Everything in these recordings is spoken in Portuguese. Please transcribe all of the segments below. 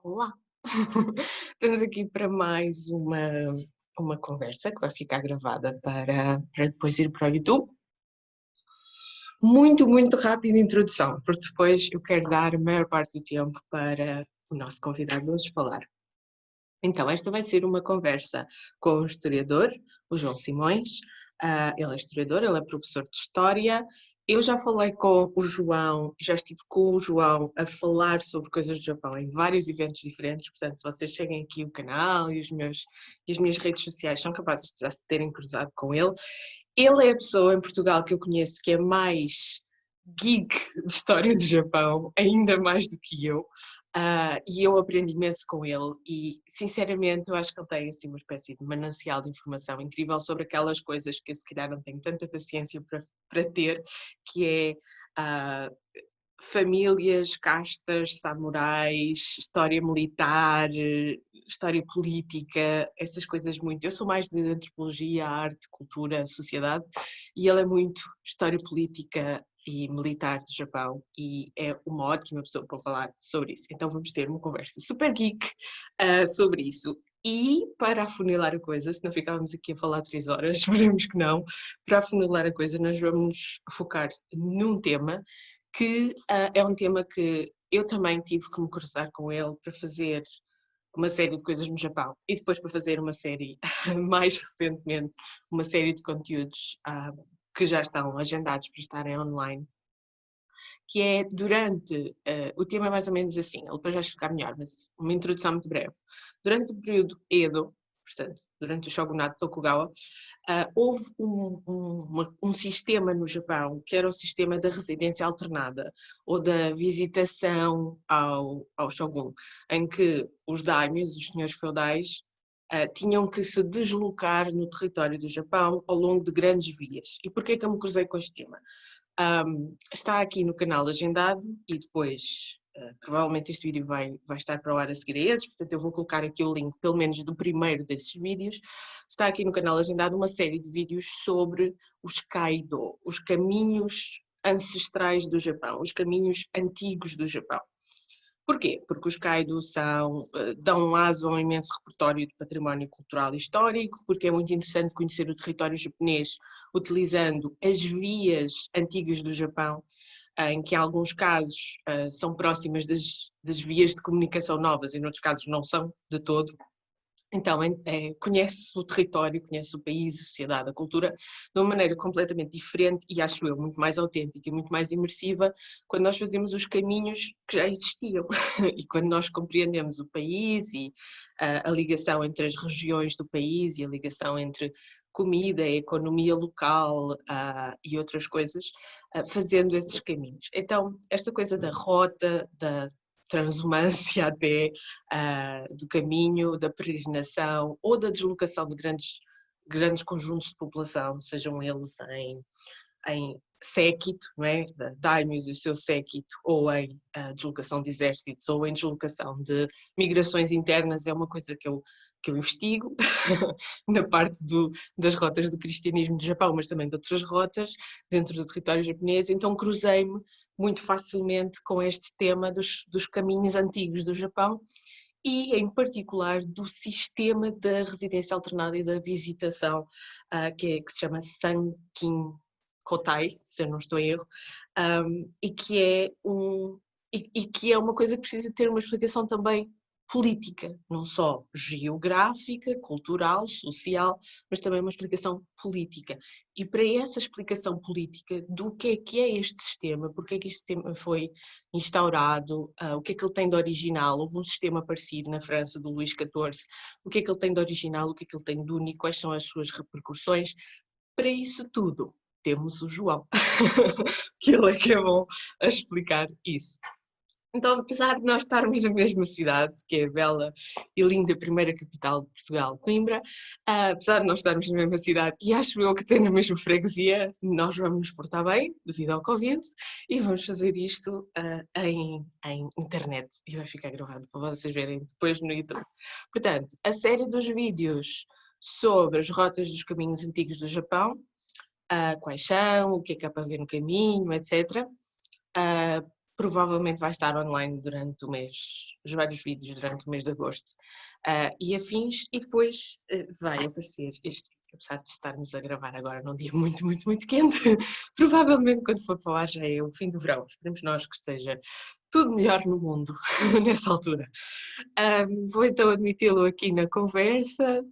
Olá! Estamos aqui para mais uma conversa que vai ficar gravada para depois ir para o YouTube. Muito rápida introdução, porque depois eu quero dar a maior parte do tempo para o nosso convidado de hoje falar. Então, esta vai ser uma conversa com o historiador, o João Simões. Ele é historiador, ele é professor de História. Eu já falei com o João, já estive com o João a falar sobre coisas do Japão em vários eventos diferentes, portanto, se vocês seguem aqui o canal e as minhas redes sociais, são capazes de já se terem cruzado com ele. Ele é a pessoa em Portugal que eu conheço que é mais geek de história do Japão, ainda mais do que eu. E eu aprendi imenso com ele e, sinceramente, eu acho que ele tem assim, uma espécie de manancial de informação incrível sobre aquelas coisas que eu, se calhar, não tenho tanta paciência para ter, que é famílias, castas, samurais, história militar, história política, essas coisas muito. Eu sou mais de antropologia, arte, cultura, sociedade, e ele é muito história política e militar do Japão e é uma ótima pessoa para falar sobre isso. Então vamos ter uma conversa super geek sobre isso. E para afunilar a coisa, se não ficávamos aqui a falar 3 horas, esperemos que não, para afunilar a coisa nós vamos focar num tema que é um tema que eu também tive que me cruzar com ele para fazer uma série de coisas no Japão e depois para fazer uma série, mais recentemente, uma série de conteúdos que já estão agendados para estarem online, que é durante, o tema é mais ou menos assim, ele depois vai explicar melhor, mas uma introdução muito breve. Durante o período Edo, portanto, durante o shogunato Tokugawa, houve um sistema no Japão, que era o sistema da residência alternada, ou da visitação ao shogun, em que os daimyos, os senhores feudais, tinham que se deslocar no território do Japão ao longo de grandes vias. E porquê que eu me cruzei com este tema? Está aqui no canal agendado e depois provavelmente este vídeo vai estar para o ar a seguir a esses, portanto eu vou colocar aqui o link pelo menos do primeiro desses vídeos. Está aqui no canal agendado uma série de vídeos sobre os Kaido, os caminhos ancestrais do Japão, os caminhos antigos do Japão. Porquê? Porque os Kaido dão aso a um imenso repertório de património cultural e histórico, porque é muito interessante conhecer o território japonês utilizando as vias antigas do Japão, em que em alguns casos são próximas das vias de comunicação novas e noutros casos não são de todo. Então, conhece o território, conhece o país, a sociedade, a cultura, de uma maneira completamente diferente e, acho eu, muito mais autêntica e muito mais imersiva quando nós fazemos os caminhos que já existiam e quando nós compreendemos o país e a ligação entre as regiões do país e a ligação entre comida, economia local e outras coisas, fazendo esses caminhos. Então, esta coisa da rota, da transumância até, do caminho, da peregrinação ou da deslocação de grandes conjuntos de população, sejam eles em séquito, não é? Daimyos e o seu séquito, ou em deslocação de exércitos, ou em deslocação de migrações internas, é uma coisa que eu investigo na parte das rotas do cristianismo do Japão, mas também de outras rotas dentro do território japonês, então cruzei-me muito facilmente com este tema dos caminhos antigos do Japão e, em particular, do sistema da residência alternada e da visitação, que se chama Sankin Kotai, se eu não estou em erro, e que é uma coisa que precisa ter uma explicação também política, não só geográfica, cultural, social, mas também uma explicação política. E para essa explicação política do que é este sistema, porque é que este sistema foi instaurado, o que é que ele tem de original, houve um sistema parecido na França do Luís XIV, o que é que ele tem de original, o que é que ele tem de único, quais são as suas repercussões, para isso tudo temos o João, que ele é que é bom a explicar isso. Então, apesar de nós estarmos na mesma cidade, que é a bela e linda primeira capital de Portugal, Coimbra, apesar de nós estarmos na mesma cidade e acho eu que ter na mesma freguesia, nós vamos nos portar bem, devido ao Covid, e vamos fazer isto em internet e vai ficar gravado para vocês verem depois no YouTube. Portanto, a série dos vídeos sobre as rotas dos caminhos antigos do Japão, quais são, o que é que há para ver no caminho, etc. provavelmente vai estar online durante o mês, os vários vídeos durante o mês de agosto e afins, e depois vai aparecer este vídeo, apesar de estarmos a gravar agora num dia muito, muito, muito quente, provavelmente quando for para lá já é o fim do verão, esperemos nós que esteja tudo melhor no mundo nessa altura. Vou então admiti-lo aqui na conversa,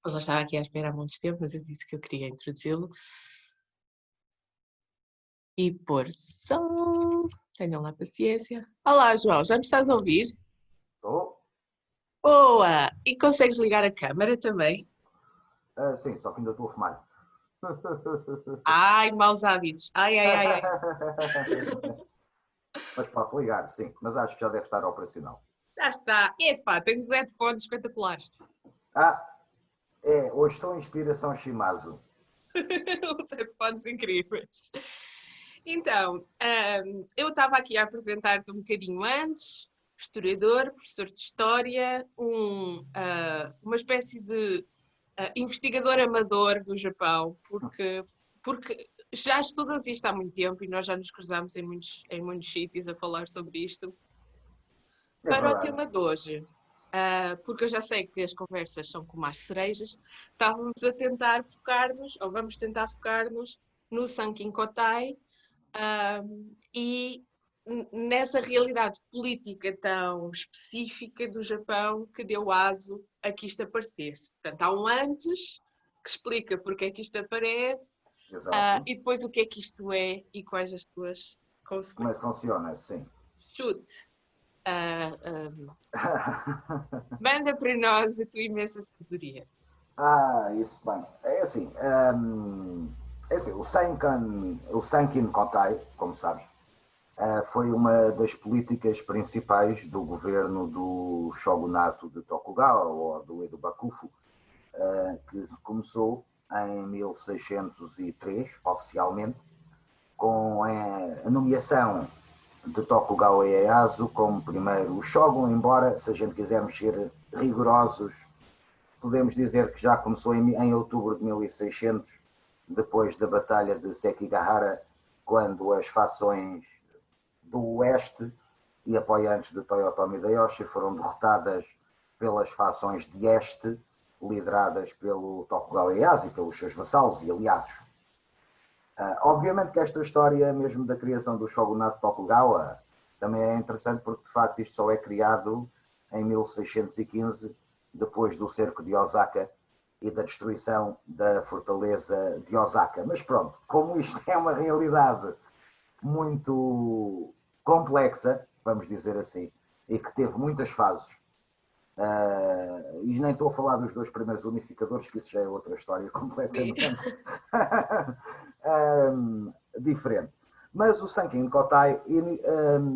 eu já estava aqui à espera há muito tempo, mas eu disse que eu queria introduzi-lo. E pôr som. Tenham lá paciência. Olá, João, já me estás a ouvir? Estou? Boa! E consegues ligar a câmara também? Sim, só que ainda estou a fumar. Ai, maus hábitos. Ai, ai, ai, ai. Mas posso ligar, sim. Mas acho que já deve estar operacional. Já está. Epá, tens os headphones espetaculares. Ah, hoje estou em inspiração Shimazu. Os headphones incríveis. Então, eu estava aqui a apresentar-te um bocadinho antes, historiador, professor de História, uma espécie de investigador amador do Japão, porque já estudas isto há muito tempo e nós já nos cruzamos em muitos sítios a falar sobre isto. É Para o verdade. tema de hoje, porque eu já sei que as conversas são como as cerejas, estávamos a tentar focar-nos, ou vamos tentar focar-nos no Sankin Kotai, e nessa realidade política tão específica do Japão que deu aso a que isto aparecesse. Portanto, há um antes que explica porque é que isto aparece Exato. e depois o que é que isto é e quais as suas Como é que consequências. funciona? Sim. Chute. Manda para nós a tua imensa sabedoria. Isso bem. É assim, o Sankin Kotai, como sabes, foi uma das políticas principais do governo do shogunato de Tokugawa, ou do Edo Bakufu, que começou em 1603, oficialmente, com a nomeação de Tokugawa Ieyasu como primeiro shogun, embora, se a gente quisermos ser rigorosos, podemos dizer que já começou em outubro de 1600, depois da Batalha de Sekigahara, quando as fações do Oeste e apoiantes de Toyotomi Hideyoshi foram derrotadas pelas fações de Este, lideradas pelo Tokugawa Ieyasu e pelos seus vassalos e aliados. Obviamente que esta história mesmo da criação do shogunato Tokugawa também é interessante porque de facto isto só é criado em 1615, depois do cerco de Osaka e da destruição da fortaleza de Osaka. Mas pronto, como isto é uma realidade muito complexa, vamos dizer assim, e que teve muitas fases, e nem estou a falar dos dois primeiros unificadores, que isso já é outra história completamente diferente. Mas o Sankin Kotai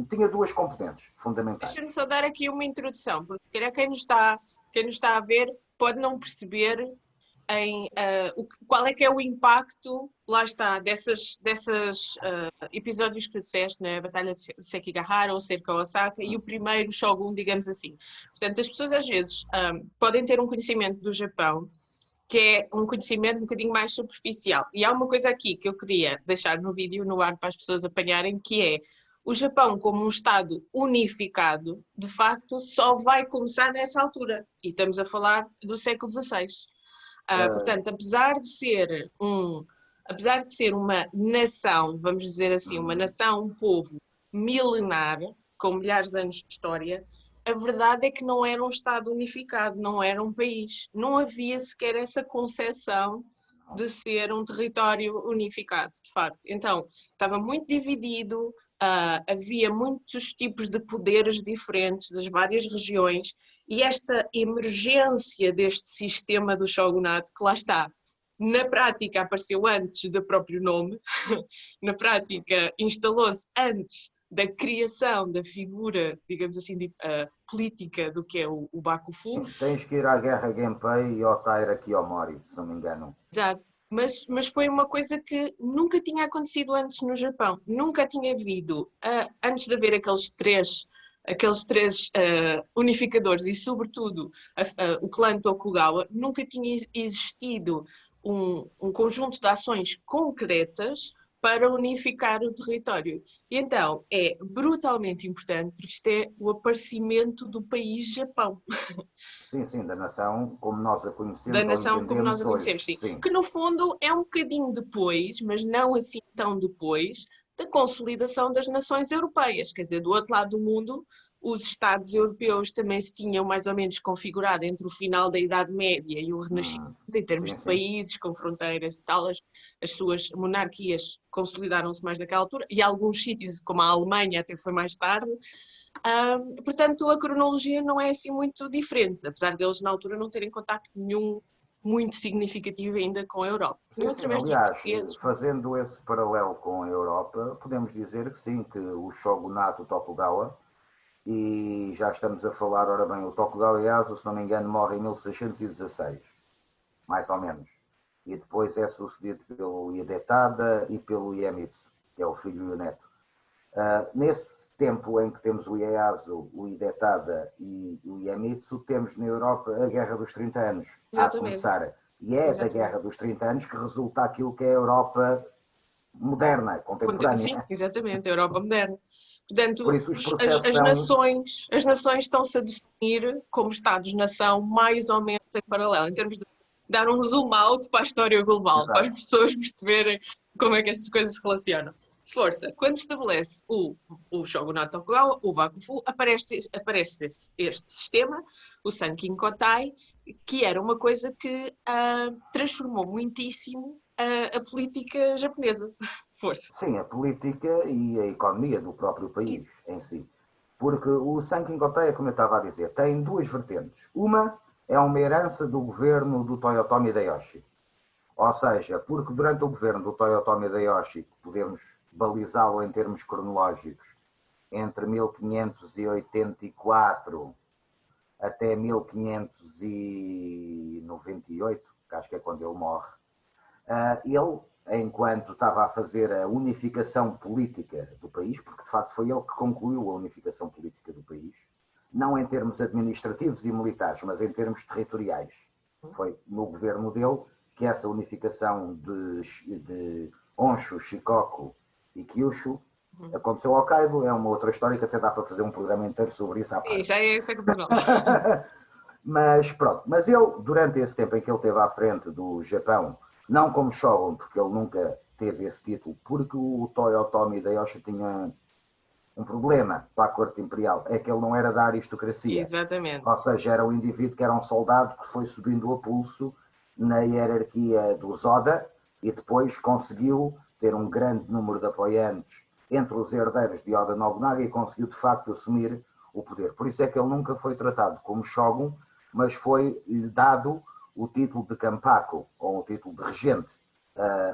tinha duas componentes fundamentais. Deixa-me só dar aqui uma introdução, porque quem nos está a ver pode não perceber qual é que é o impacto, lá está, desses episódios que disseste, né? A Batalha de Sekigahara ou Cerca Osaka e o primeiro Shogun, digamos assim. Portanto, as pessoas às vezes podem ter um conhecimento do Japão que é um conhecimento um bocadinho mais superficial. E há uma coisa aqui que eu queria deixar no vídeo, no ar, para as pessoas apanharem, que é o Japão como um Estado unificado, de facto, só vai começar nessa altura. E estamos a falar do século XVI. Portanto, apesar de ser uma nação, vamos dizer assim, uma nação, um povo milenar, com milhares de anos de história, a verdade é que não era um Estado unificado, não era um país. Não havia sequer essa concepção de ser um território unificado, de facto. Então, estava muito dividido, havia muitos tipos de poderes diferentes das várias regiões, e esta emergência deste sistema do shogunato, que lá está, na prática apareceu antes do próprio nome, na prática instalou-se antes da criação da figura, digamos assim, política do que é o Bakufu. Tens que ir à Guerra Genpei e ao Taira Kiyomori, se não me engano. Exato. Mas foi uma coisa que nunca tinha acontecido antes no Japão. Nunca tinha havido, antes de haver aqueles três unificadores e, sobretudo, o clã Tokugawa, nunca tinha existido um conjunto de ações concretas para unificar o território. E então é brutalmente importante porque isto é o aparecimento do país Japão, Sim, sim, da nação como nós a da conhecemos ou nação como nós entendemos a hoje, conhecemos, sim. sim. Que no fundo é um bocadinho depois, mas não assim tão depois, da consolidação das nações europeias. Quer dizer, do outro lado do mundo, os Estados europeus também se tinham mais ou menos configurado entre o final da Idade Média e o Renascimento, em termos Sim, de sim. países com fronteiras e tal, as suas monarquias consolidaram-se mais naquela altura, e alguns sítios, como a Alemanha, até foi mais tarde. Portanto, a cronologia não é assim muito diferente, apesar deles na altura não terem contacto nenhum muito significativo ainda com a Europa. Sim, Foi sim. através dos Aliás, portugueses. fazendo esse paralelo com a Europa, podemos dizer que sim, que o shogunato Tokugawa, e já estamos a falar, ora bem, o Tokugawa Ieyasu, se não me engano, morre em 1616, mais ou menos. E depois é sucedido pelo Hidetada e pelo Iemitsu, que é o filho e o neto. Nesse tempo em que temos o Ieyasu, o Hidetada e o Iemitsu, temos na Europa a Guerra dos 30 Anos, a Exatamente. começar. E é da Exatamente. Guerra dos 30 Anos que resulta aquilo que é a Europa moderna, Sim, contemporânea. exatamente, a Europa moderna. Por Portanto, isso os processos as nações estão-se a definir como Estados-nação mais ou menos em paralelo, em termos de dar um zoom out para a história global, para as Exato. pessoas perceberem como é que estas coisas se relacionam. Força, quando estabelece o Shogunato Tokugawa, o Bakufu, aparece este sistema, o Sankin Kotai, que era uma coisa que transformou muitíssimo a política japonesa. Força. Sim, a política e a economia do próprio país em si. Porque o Sankin Goteia, como eu estava a dizer, tem duas vertentes. Uma é uma herança do governo do Toyotomi Hideyoshi. Ou seja, porque durante o governo do Toyotomi Hideyoshi, podemos balizá-lo em termos cronológicos, entre 1584 até 1598, que acho que é quando ele morre, ele, enquanto estava a fazer a unificação política do país, porque de facto foi ele que concluiu a unificação política do país, não em termos administrativos e militares, mas em termos territoriais. Foi no governo dele que essa unificação de Honshu, Shikoku e Kyushu aconteceu ao Kaido. É uma outra história que até dá para fazer um programa inteiro sobre isso à Sim, parte. já é excepcional. Mas pronto, mas ele, durante esse tempo em que ele esteve à frente do Japão, não como Shogun, porque ele nunca teve esse título, porque o Toyotomi Hideyoshi tinha um problema para a corte imperial, é que ele não era da aristocracia. Exatamente. Ou seja, era um indivíduo que era um soldado que foi subindo a pulso na hierarquia dos Oda e depois conseguiu ter um grande número de apoiantes entre os herdeiros de Oda Nobunaga e conseguiu de facto assumir o poder. Por isso é que ele nunca foi tratado como Shogun, mas foi-lhe dado o título de Kampaku, ou o título de regente.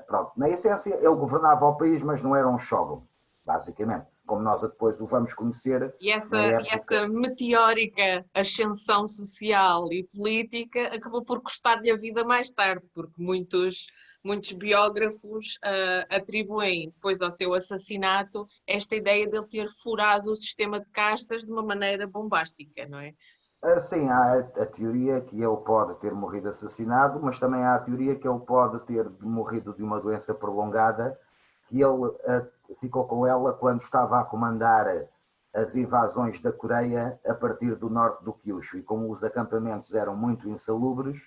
Pronto. Na essência, ele governava o país, mas não era um Shogun, basicamente. Como nós depois o vamos conhecer na E época. essa meteórica ascensão social e política acabou por custar-lhe a vida mais tarde, porque muitos biógrafos atribuem depois ao seu assassinato esta ideia de ele ter furado o sistema de castas de uma maneira bombástica, não é? Sim, há a teoria que ele pode ter morrido assassinado, mas também há a teoria que ele pode ter morrido de uma doença prolongada, que ele ficou com ela quando estava a comandar as invasões da Coreia a partir do norte do Kyushu. E como os acampamentos eram muito insalubres,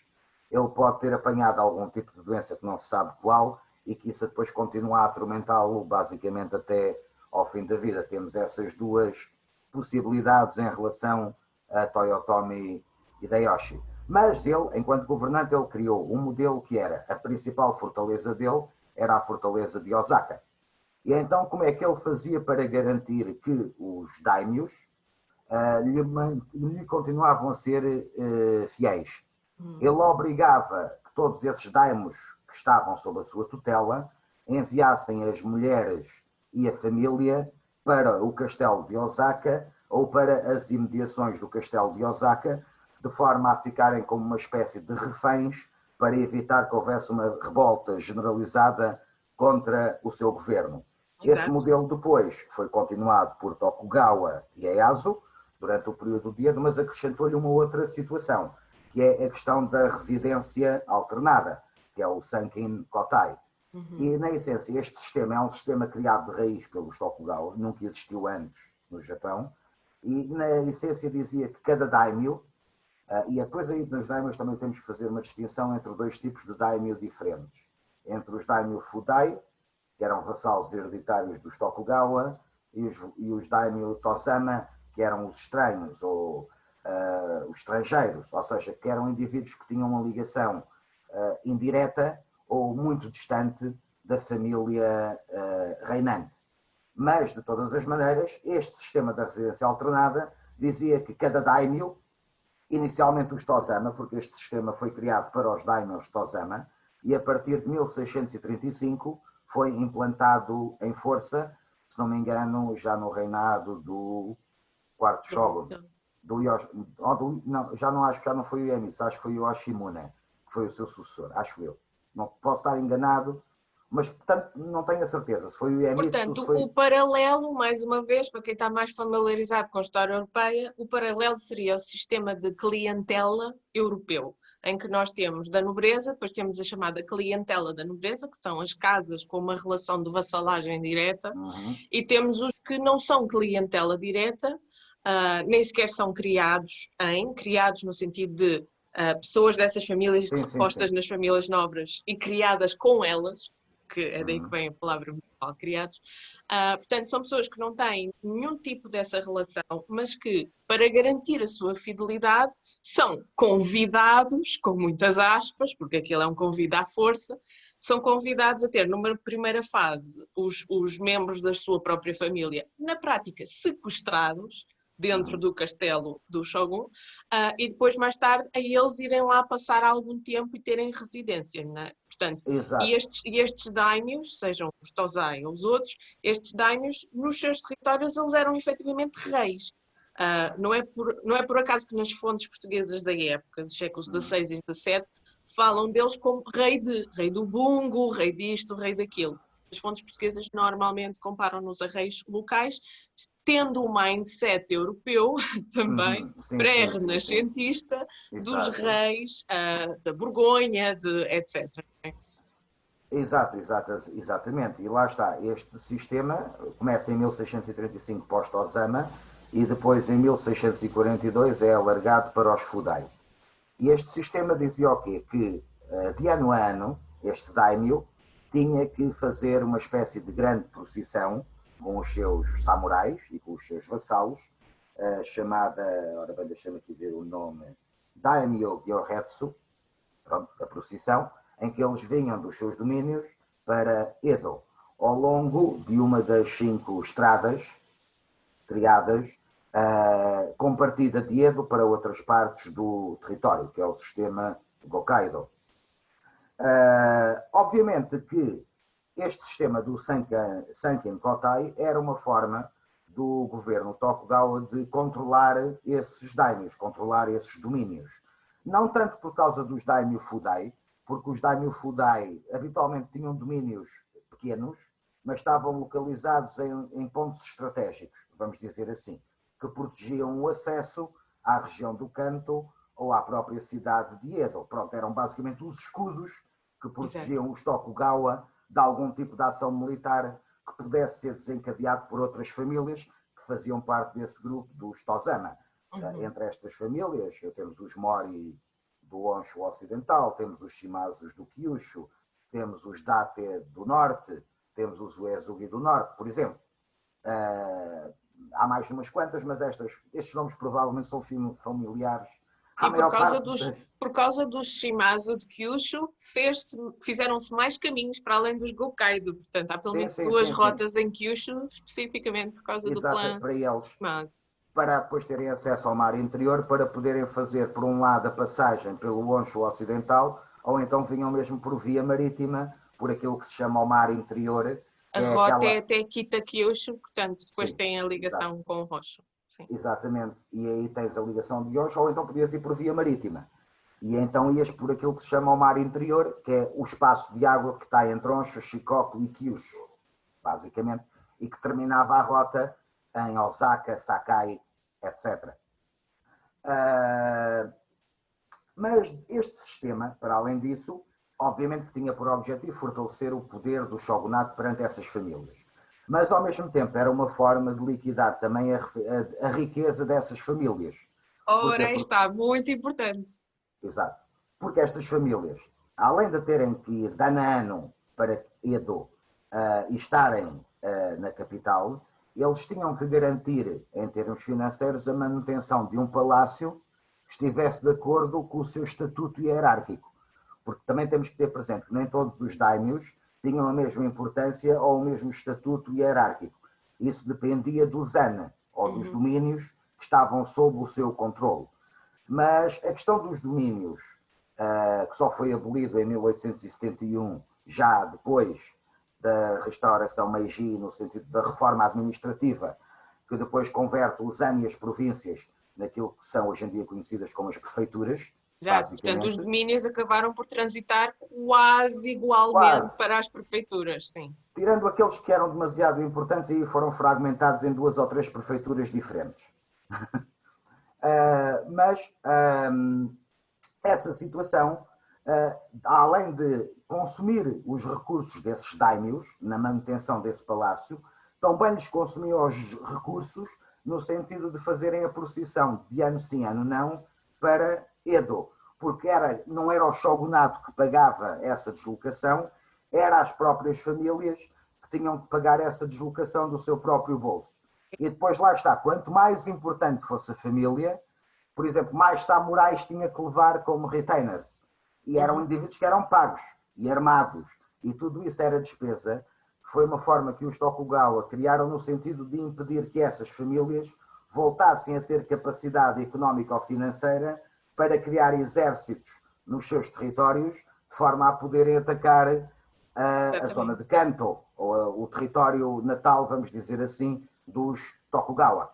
ele pode ter apanhado algum tipo de doença que não se sabe qual e que isso depois continua a atormentá-lo basicamente até ao fim da vida. Temos essas duas possibilidades em relação a Toyotomi Hideyoshi. Mas ele, enquanto governante, ele criou um modelo que era a principal fortaleza dele, era a fortaleza de Osaka. E então, como é que ele fazia para garantir que os daimios lhe continuavam a ser fiéis? Ele obrigava que todos esses daimos que estavam sob a sua tutela enviassem as mulheres e a família para o castelo de Osaka ou para as imediações do castelo de Osaka, de forma a ficarem como uma espécie de reféns para evitar que houvesse uma revolta generalizada contra o seu governo. Esse Exato. modelo depois foi continuado por Tokugawa Ieyasu durante o período de Edo, mas acrescentou-lhe uma outra situação, que é a questão da residência alternada, que é o Sankin Kotai. E, na essência, este sistema é um sistema criado de raiz pelos Tokugawa, nunca existiu antes no Japão, e, na essência, dizia que cada daimyo, e depois aí nos daimyos também temos que fazer uma distinção entre dois tipos de daimyo diferentes. Entre os daimyo Fudai, que eram vassalos hereditários dos Tokugawa, e os daimyo Tozama, que eram os estranhos, ou os estrangeiros, ou seja, que eram indivíduos que tinham uma ligação indireta ou muito distante da família reinante. Mas, de todas as maneiras, este sistema da residência alternada dizia que cada daimyo, inicialmente os Tozama, porque este sistema foi criado para os daimyos Tozama, e a partir de 1635 foi implantado em força, se não me engano, já no reinado do quarto Shogun. Não, já não acho que já não foi o Iemitsu, acho que foi o Yoshimune, que foi o seu sucessor, acho eu. Não posso estar enganado, mas portanto não tenho a certeza se foi o Iemitsu. Portanto, foi... o paralelo, mais uma vez, para quem está mais familiarizado com a história europeia, o paralelo seria o sistema de clientela europeu, em que nós temos da nobreza, depois temos a chamada clientela da nobreza, que são as casas com uma relação de vassalagem direta, e temos os que não são clientela direta, nem sequer são criados no sentido de pessoas dessas famílias postas nas famílias nobres e criadas com elas, que é daí que vem a palavra mal criados. Portanto, são pessoas que não têm nenhum tipo dessa relação, mas que, para garantir a sua fidelidade, são convidados, com muitas aspas, porque aquilo é um convite à força, são convidados a ter, numa primeira fase, os membros da sua própria família, na prática, sequestrados, dentro do castelo do Shogun, e depois, mais tarde, a eles irem lá passar algum tempo e terem residência. Não é? Portanto, e estes daimyos, sejam os Tozai ou os outros, estes daimyos, nos seus territórios, eles eram efetivamente reis. Não é por acaso que nas fontes portuguesas da época, dos séculos XVI e XVII, falam deles como rei do bungo, rei disto, rei daquilo. As fontes portuguesas normalmente comparam-nos a reis locais, tendo o mindset europeu também, pré-renascentista, dos reis da Borgonha, etc. Exatamente. E lá está, este sistema começa em 1635 pós-Tozama e depois em 1642 é alargado para os Fudai. E este sistema dizia o quê? Que de ano a ano, este daimyo tinha que fazer uma espécie de grande procissão com os seus samurais e com os seus vassalos, chamada, ora bem, deixa-me aqui ver o nome, Daimyo Gyoretsu, pronto, a procissão, em que eles vinham dos seus domínios para Edo, ao longo de uma das 5 estradas criadas com partida de Edo para outras partes do território, que é o sistema Gokaido. Obviamente que este sistema do Sankin Kotai era uma forma do governo Tokugawa de controlar esses daimyos, controlar esses domínios. Não tanto por causa dos daimyo Fudai, porque os daimyo Fudai habitualmente tinham domínios pequenos, mas estavam localizados em pontos estratégicos, vamos dizer assim, que protegiam o acesso à região do Kanto ou à própria cidade de Edo. Pronto, eram basicamente os escudos que protegiam os Tokugawa de algum tipo de ação militar que pudesse ser desencadeado por outras famílias que faziam parte desse grupo dos Tozama. Entre estas famílias, temos os Mori do Honshu Ocidental, temos os Shimazus do Kyushu, temos os Date do Norte, temos os Uesugi do Norte, por exemplo. Há mais umas quantas, mas estes nomes provavelmente são familiares. E por causa dos Shimazu de Kyushu, fizeram-se mais caminhos para além dos Gokaido. Portanto, há pelo menos duas rotas em Kyushu, especificamente por causa do clã para eles, Shimazu. Para depois terem acesso ao mar interior, para poderem fazer, por um lado, a passagem pelo Honshu Ocidental, ou então vinham mesmo por via marítima, por aquilo que se chama o mar interior. A rota é até Kita-Kyushu, portanto, depois tem a ligação com o Honshu. Sim. Exatamente, e aí tens a ligação de Honshu, ou então podias ir por via marítima. E então ias por aquilo que se chama o mar interior, que é o espaço de água que está entre Honshu, Shikoku e Kyushu, basicamente, e que terminava a rota em Osaka, Sakai, etc. Mas este sistema, para além disso, obviamente que tinha por objetivo fortalecer o poder do shogunato perante essas famílias. Mas, ao mesmo tempo, era uma forma de liquidar também a riqueza dessas famílias. Ora, Porquê? está muito importante. Exato. Porque estas famílias, além de terem que ir de ano a ano para Edo e estarem na capital, eles tinham que garantir, em termos financeiros, a manutenção de um palácio que estivesse de acordo com o seu estatuto hierárquico. Porque também temos que ter presente que nem todos os daimyos tinham a mesma importância ou o mesmo estatuto hierárquico. Isso dependia do zana, ou dos domínios que estavam sob o seu controle. Mas a questão dos domínios, que só foi abolido em 1871, já depois da restauração Meiji, no sentido da reforma administrativa, que depois converte os zana e as províncias naquilo que são hoje em dia conhecidas como as prefeituras. Exato, portanto, os domínios acabaram por transitar quase igualmente para as prefeituras, sim. Tirando aqueles que eram demasiado importantes e foram fragmentados em 2 ou 3 prefeituras diferentes. Mas essa situação, além de consumir os recursos desses daimyos na manutenção desse palácio, também lhes consumiam os recursos no sentido de fazerem a procissão de ano sim, ano não, para Edo, porque não era o shogunato que pagava essa deslocação, eram as próprias famílias que tinham que pagar essa deslocação do seu próprio bolso. E depois lá está, quanto mais importante fosse a família, por exemplo, mais samurais tinha que levar como retainers. E eram indivíduos que eram pagos e armados. E tudo isso era despesa. Foi uma forma que os Tokugawa criaram no sentido de impedir que essas famílias voltassem a ter capacidade económica ou financeira para criar exércitos nos seus territórios, de forma a poderem atacar a zona de Kanto, ou o território natal, vamos dizer assim, dos Tokugawa.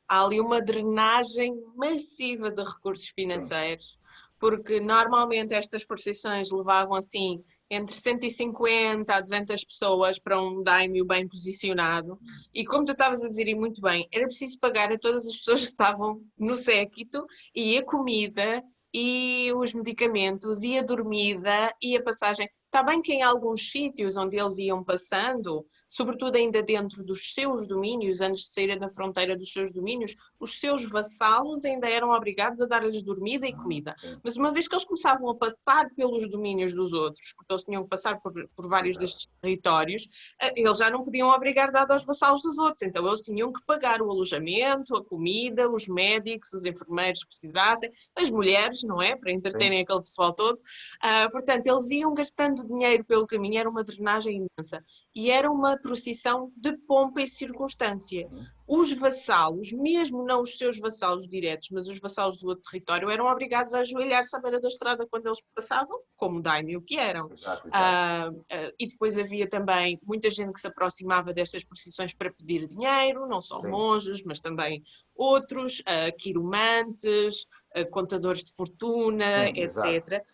Há ali uma drenagem massiva de recursos financeiros, porque normalmente estas procissões levavam assim entre 150 a 200 pessoas para um daimyo bem posicionado. E como tu estavas a dizer, e muito bem, era preciso pagar a todas as pessoas que estavam no séquito, e a comida, e os medicamentos, e a dormida, e a passagem. Está bem que em alguns sítios onde eles iam passando, sobretudo ainda dentro dos seus domínios, antes de saírem da fronteira dos seus domínios, os seus vassalos ainda eram obrigados a dar-lhes dormida e comida. Mas uma vez que eles começavam a passar pelos domínios dos outros, porque eles tinham que passar por vários destes territórios, eles já não podiam obrigar dado aos vassalos dos outros. Então eles tinham que pagar o alojamento, a comida, os médicos, os enfermeiros que precisassem, as mulheres, não é? Para entreterem aquele pessoal todo. Portanto, eles iam gastando dinheiro pelo caminho, era uma drenagem imensa. E era uma procissão de pompa e circunstância. Os vassalos, mesmo não os seus vassalos diretos, mas os vassalos do outro território, eram obrigados a ajoelhar-se à beira da estrada quando eles passavam, como daimyo que eram. Exato. E depois havia também muita gente que se aproximava destas procissões para pedir dinheiro, não só monges, mas também outros, quiromantes, contadores de fortuna, etc.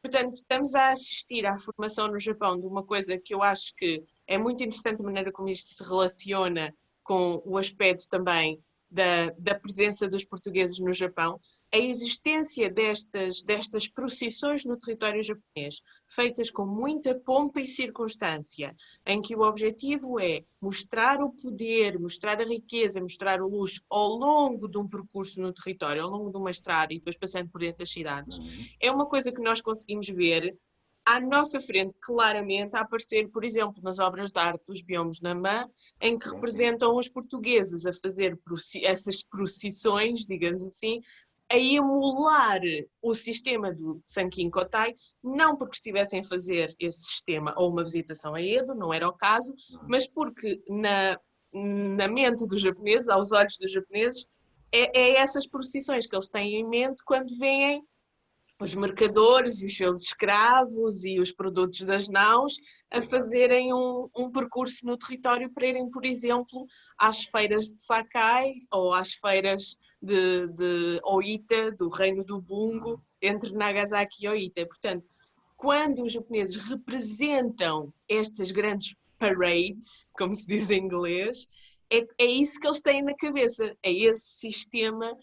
Portanto, estamos a assistir à formação no Japão de uma coisa que eu acho que é muito interessante a maneira como isto se relaciona com o aspecto também da presença dos portugueses no Japão, a existência destas procissões no território japonês, feitas com muita pompa e circunstância, em que o objetivo é mostrar o poder, mostrar a riqueza, mostrar o luxo ao longo de um percurso no território, ao longo de uma estrada e depois passando por dentro das cidades. É uma coisa que nós conseguimos ver à nossa frente, claramente, a aparecer, por exemplo, nas obras de arte dos Byombos Namban, em que representam os portugueses a fazer essas procissões, digamos assim, a emular o sistema do Sankin Kotai, não porque estivessem a fazer esse sistema ou uma visitação a Edo, não era o caso, mas porque na mente dos japoneses, aos olhos dos japoneses, é essas procissões que eles têm em mente quando veem os mercadores e os seus escravos e os produtos das naus a fazerem um percurso no território para irem, por exemplo, às feiras de Sakai ou às feiras de Oita, do reino do Bungo, entre Nagasaki e Oita. Portanto, quando os japoneses representam estas grandes parades, como se diz em inglês, é isso que eles têm na cabeça, é esse sistema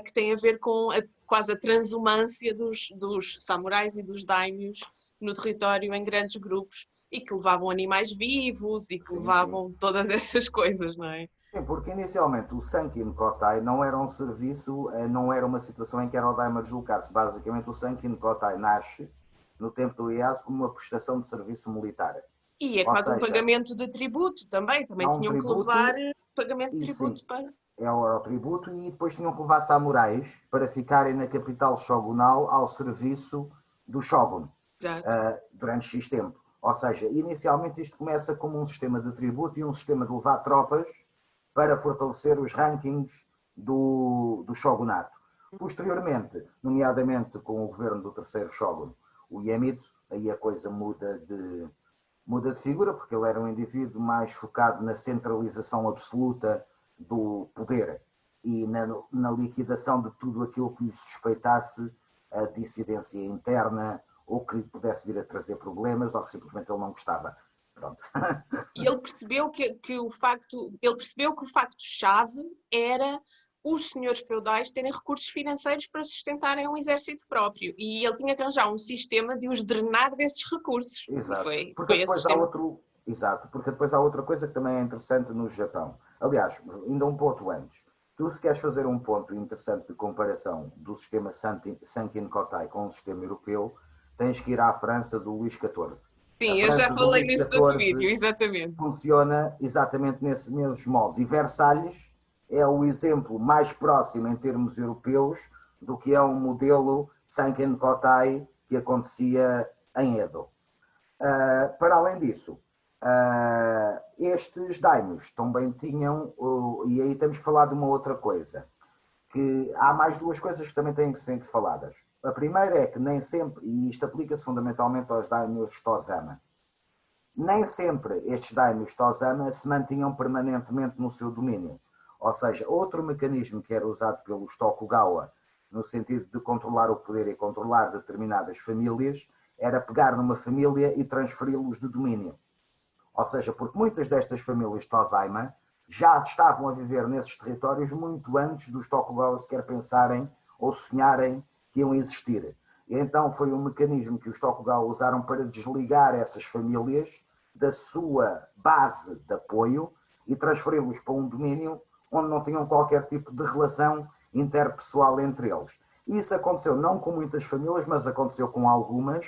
que tem a ver com quase a transumância dos samurais e dos daimyos no território em grandes grupos e que levavam animais vivos e que Sim, sim. levavam todas essas coisas, não é? Sim, porque inicialmente o Sankin Kotai não era um serviço, não era uma situação em que era o daimyo deslocar-se. Basicamente o Sankin Kotai nasce no tempo do IAS como uma prestação de serviço militar. E é Ou quase um seja, pagamento de tributo também há um tinham que levar tributo pagamento de e sim, tributo para... é o tributo e depois tinham que levar samurais para ficarem na capital shogunal ao serviço do shogun Exato. durante X tempo. Ou seja, inicialmente isto começa como um sistema de tributo e um sistema de levar tropas para fortalecer os rankings do shogunato. Posteriormente, nomeadamente com o governo do terceiro shogun, o Iemitsu, aí a coisa muda de figura, porque ele era um indivíduo mais focado na centralização absoluta do poder e na liquidação de tudo aquilo que lhe suspeitasse a dissidência interna ou que lhe pudesse vir a trazer problemas ou que simplesmente ele não gostava. Pronto. E ele percebeu ele percebeu que o facto-chave era os senhores feudais terem recursos financeiros para sustentarem um exército próprio. E ele tinha que arranjar um sistema de os drenar desses recursos. E Exato. Porque foi esse depois há sistema. outro. Exato, porque depois há outra coisa que também é interessante no Japão. Aliás, ainda um ponto antes. Tu, se queres fazer um ponto interessante de comparação do sistema Sankin Kotai com o sistema europeu, tens que ir à França do Luís XIV. A Sim, eu já França do falei Luís nisso no outro XIV vídeo, exatamente. funciona exatamente nesses mesmos moldes. E Versalhes é o exemplo mais próximo em termos europeus do que é um modelo Sanken Kotai que acontecia em Edo. Para além disso, estes daimyos também tinham, e aí temos que falar de uma outra coisa, que há mais duas coisas que também têm que ser faladas. A primeira é que nem sempre, e isto aplica-se fundamentalmente aos daimyos Tozama, nem sempre estes daimyos Tozama se mantinham permanentemente no seu domínio. Ou seja, outro mecanismo que era usado pelos Tokugawa, no sentido de controlar o poder e controlar determinadas famílias, era pegar numa família e transferi-los de domínio. Ou seja, porque muitas destas famílias Tozaima já estavam a viver nesses territórios muito antes dos Tokugawa sequer pensarem ou sonharem que iam existir. E então foi um mecanismo que os Tokugawa usaram para desligar essas famílias da sua base de apoio e transferi-los para um domínio onde não tinham qualquer tipo de relação interpessoal entre eles. Isso aconteceu não com muitas famílias, mas aconteceu com algumas,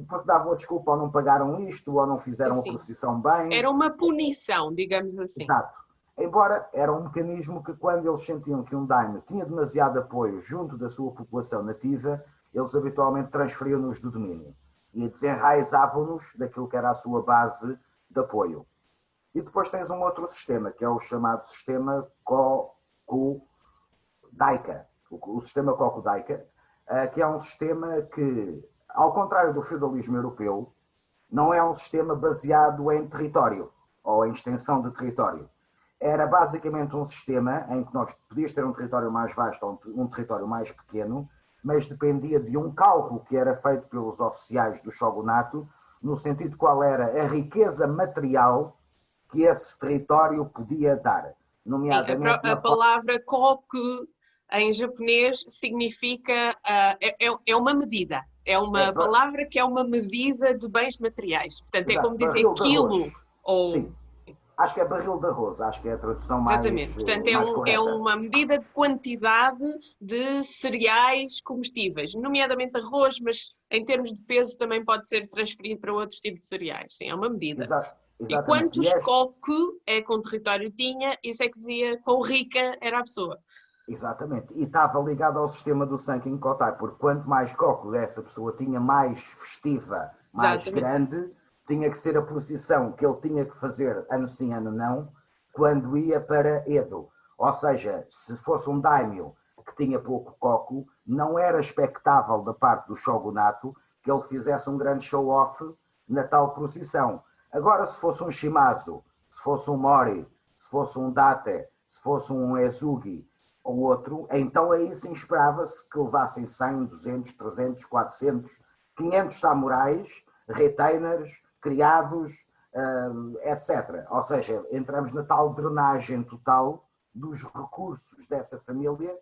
porque davam a desculpa ou não pagaram isto, ou não fizeram a Assim, procissão bem. era uma punição, digamos assim. Exato. Embora era um mecanismo que, quando eles sentiam que um daimyo tinha demasiado apoio junto da sua população nativa, eles habitualmente transferiam-nos do domínio e desenraizavam-nos daquilo que era a sua base de apoio. E depois tens um outro sistema, que é o chamado sistema Kokudaika. O sistema Kokudaika, que é um sistema que, ao contrário do feudalismo europeu, não é um sistema baseado em território ou em extensão de território. Era basicamente um sistema em que nós podias ter um território mais vasto ou um território mais pequeno, mas dependia de um cálculo que era feito pelos oficiais do shogunato, no sentido de qual era a riqueza material que esse território podia dar, Sim, nomeadamente a na forma. palavra koku em japonês significa, é uma medida. É É, uma palavra que é uma medida de bens materiais. Portanto, é como exato, dizer barril de arroz. quilo ou... Sim, acho que é barril de arroz, acho que é a tradução Exatamente. Portanto, mais é correta. uma medida de quantidade de cereais comestíveis, nomeadamente arroz, mas em termos de peso também pode ser transferido para outros tipos de cereais. Sim, é uma medida. E Exatamente. quantos koku é que um território tinha, isso é que dizia quão rica era a pessoa. Exatamente. E estava ligado ao sistema do Sankin Kotai, porque quanto mais cálculo essa pessoa tinha, mais festiva, mais Exatamente. grande, tinha que ser a posição que ele tinha que fazer, ano sim, ano não, quando ia para Edo. Ou seja, se fosse um daimyo que tinha pouco coco, não era expectável da parte do shogunato que ele fizesse um grande show-off na tal procissão. Agora, se fosse um Shimazu, se fosse um Mori, se fosse um Date, se fosse um Ezugi, ou outro, então aí sim esperava-se que levassem 100, 200, 300, 400, 500 samurais, retainers, criados, etc. Ou seja, entramos na tal drenagem total dos recursos dessa família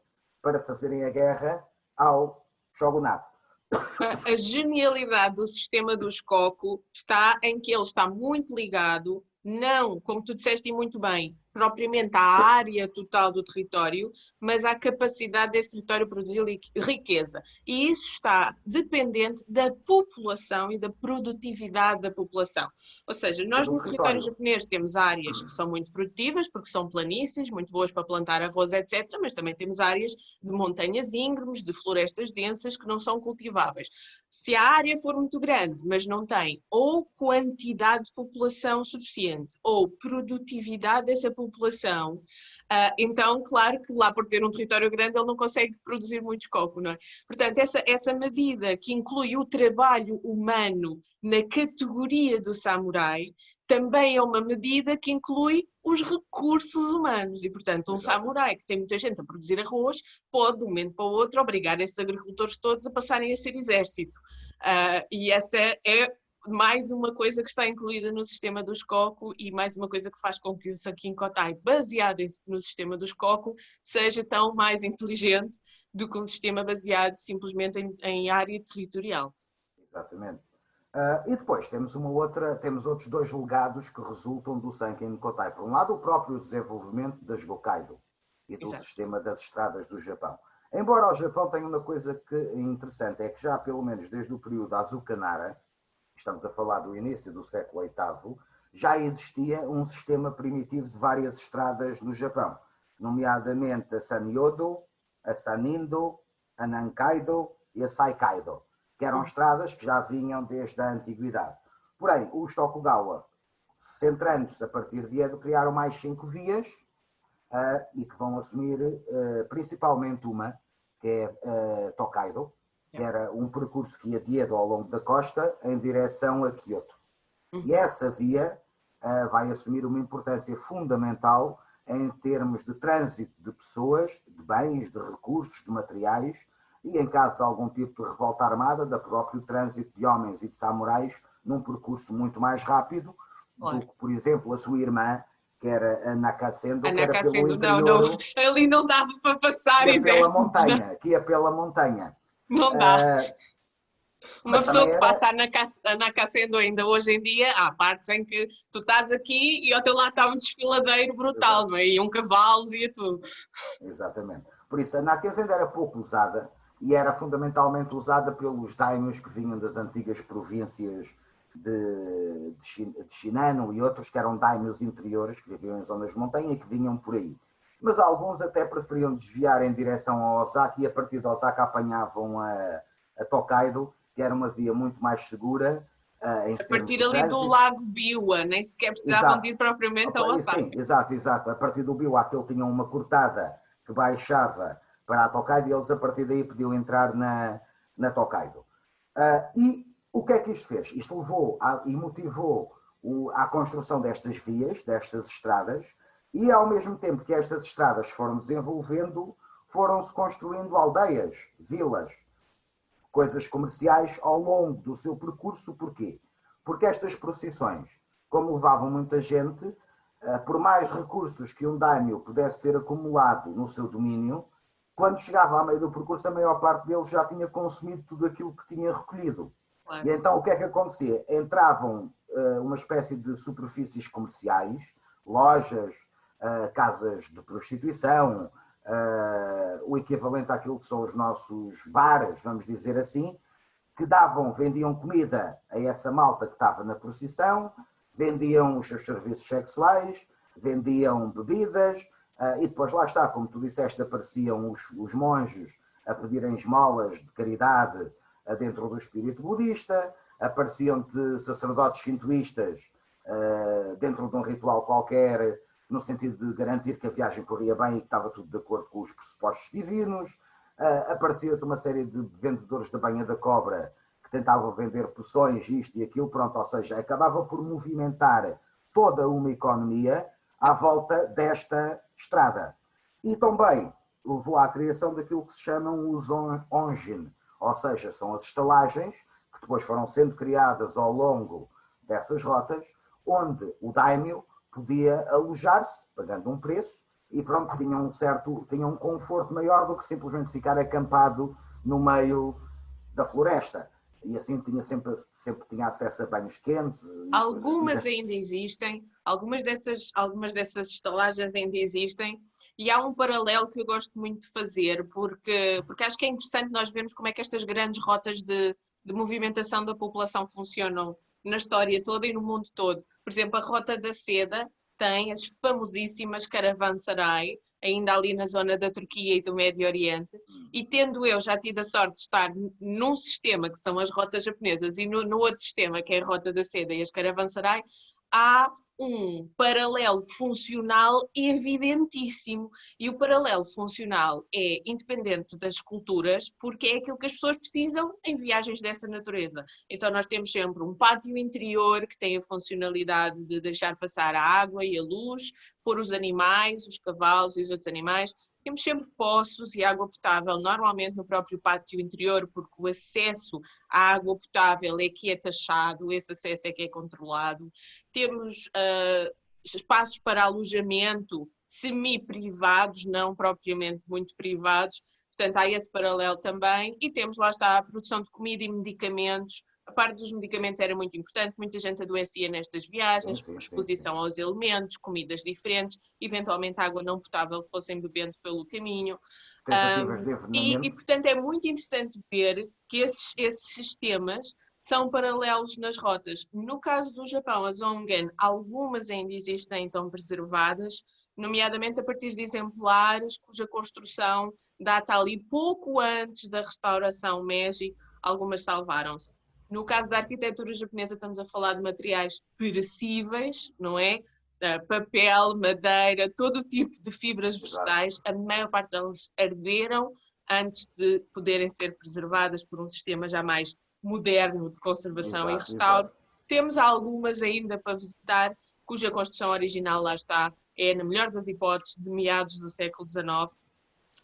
para fazerem a guerra ao shogunato. A genialidade do sistema do Shikoku está em que ele está muito ligado, não, como tu disseste e muito bem, propriamente à área total do território, mas à capacidade desse território produzir riqueza. E isso está dependente da população e da produtividade da população. Ou seja, nós Do no território território. japonês temos áreas que são muito produtivas, porque são planícies, muito boas para plantar arroz, etc., mas também temos áreas de montanhas íngremes, de florestas densas que não são cultiváveis. Se a área for muito grande, mas não tem ou quantidade de população suficiente ou produtividade dessa população, então, claro que lá por ter um território grande ele não consegue produzir muito coco, não é? Portanto, essa medida que inclui o trabalho humano na categoria do samurai também é uma medida que inclui os recursos humanos e, portanto, um samurai que tem muita gente a produzir arroz pode, de um momento para o outro, obrigar esses agricultores todos a passarem a ser exército. E essa é mais uma coisa que está incluída no sistema do Shikoku e mais uma coisa que faz com que o Sankin Kotai, baseado no sistema do Shikoku, seja tão mais inteligente do que um sistema baseado simplesmente em área territorial. Exatamente. E depois temos outros dois legados que resultam do Sankin Kotai. Por um lado, o próprio desenvolvimento das Gokaido e do Exato. sistema das estradas do Japão. Embora o Japão tenha uma coisa que é interessante, é que já pelo menos desde o período Azukanara, estamos a falar do início do século VIII, já existia um sistema primitivo de várias estradas no Japão, nomeadamente a Sanyodo, a Sanindo, a Nankaido e a Saikaido, que eram estradas que já vinham desde a antiguidade. Porém, os Tokugawa, centrando-se a partir de Edo, criaram mais 5 vias e que vão assumir principalmente uma, que é Tokaido, que era um percurso que ia de Edo ao longo da costa em direção a Kyoto. E essa via vai assumir uma importância fundamental em termos de trânsito de pessoas, de bens, de recursos, de materiais e, em caso de algum tipo de revolta armada, da próprio trânsito de homens e de samurais num percurso muito mais rápido do que, por exemplo, a sua irmã, que era a Nakasendo, que era pelo interior, não, ali não dava para passar exércitos, que ia pela montanha. Não dá. Uma Mas pessoa que era... passa a Nakasendo ainda hoje em dia, há partes em que tu estás aqui e ao teu lado está um desfiladeiro brutal, Exato. não é? E um cavalo e tudo. Exatamente. Por isso, a Nakasendo era pouco usada e era fundamentalmente usada pelos daimyos que vinham das antigas províncias de Shinano e outros que eram daimyos interiores, que viviam em zonas de montanha e que vinham por aí. Mas alguns até preferiam desviar em direção a Osaka e a partir de Osaka apanhavam a Tokaido, que era uma via muito mais segura em A termos partir de ali do trânsito. lago Biwa, nem sequer precisavam de ir propriamente a Osaka. Sim, exato. A partir do Biwa, aquele tinha uma cortada que baixava para a Tokaido e eles a partir daí podiam entrar na Tokaido. E o que é que isto fez? Isto levou e motivou à construção destas vias, destas estradas, e ao mesmo tempo que estas estradas foram desenvolvendo, foram-se construindo aldeias, vilas, coisas comerciais ao longo do seu percurso. Porquê? Porque estas procissões, como levavam muita gente, por mais recursos que um daimyo pudesse ter acumulado no seu domínio, quando chegava ao meio do percurso, a maior parte deles já tinha consumido tudo aquilo que tinha recolhido. Claro. E então o que é que acontecia? Entravam uma espécie de superfícies comerciais, lojas, casas de prostituição, o equivalente àquilo que são os nossos bares, vamos dizer assim, que vendiam comida a essa malta que estava na procissão, vendiam os seus serviços sexuais, vendiam bebidas, e depois lá está, como tu disseste, apareciam os monges a pedirem esmolas de caridade dentro do espírito budista, apareciam-te sacerdotes shintoístas dentro de um ritual qualquer, no sentido de garantir que a viagem corria bem e que estava tudo de acordo com os pressupostos divinos. Aparecia-te uma série de vendedores da banha da cobra que tentavam vender poções, isto e aquilo, pronto, ou seja, acabava por movimentar toda uma economia à volta desta estrada. E também levou à criação daquilo que se chamam os onjin, ou seja, são as estalagens que depois foram sendo criadas ao longo dessas rotas, onde o daimyo podia alojar-se, pagando um preço, e pronto, tinha um conforto maior do que simplesmente ficar acampado no meio da floresta. E assim sempre tinha acesso a banhos quentes. Algumas ainda existem, algumas dessas estalagens ainda existem, e há um paralelo que eu gosto muito de fazer, porque acho que é interessante nós vermos como é que estas grandes rotas de movimentação da população funcionam na história toda e no mundo todo. Por exemplo, a Rota da Seda tem as famosíssimas caravanserai, ainda ali na zona da Turquia e do Médio Oriente, e tendo eu já tido a sorte de estar num sistema que são as rotas japonesas e no outro sistema que é a Rota da Seda e as caravanserai, há um paralelo funcional evidentíssimo. E o paralelo funcional é independente das culturas, porque é aquilo que as pessoas precisam em viagens dessa natureza. Então nós temos sempre um pátio interior que tem a funcionalidade de deixar passar a água e a luz, pôr os animais, os cavalos e os outros animais. Temos sempre poços e água potável, normalmente no próprio pátio interior, porque o acesso à água potável é que é taxado, esse acesso é que é controlado. Temos espaços para alojamento semi-privados, não propriamente muito privados, portanto há esse paralelo também. E temos, lá está, a produção de comida e medicamentos. A parte dos medicamentos era muito importante, muita gente adoecia nestas viagens, por exposição aos elementos, comidas diferentes, eventualmente água não potável que fossem bebendo pelo caminho. Tentativas de envenenamento. E, portanto, é muito interessante ver que esses sistemas são paralelos nas rotas. No caso do Japão, as ongen, algumas ainda existem, estão preservadas, nomeadamente a partir de exemplares cuja construção data ali pouco antes da restauração Meiji, algumas salvaram-se. No caso da arquitetura japonesa, estamos a falar de materiais perecíveis, não é? Papel, madeira, todo o tipo de fibras vegetais, a maior parte delas arderam antes de poderem ser preservadas por um sistema já mais moderno de conservação e restauro. Temos algumas ainda para visitar, cuja construção original, lá está, é, na melhor das hipóteses, de meados do século XIX.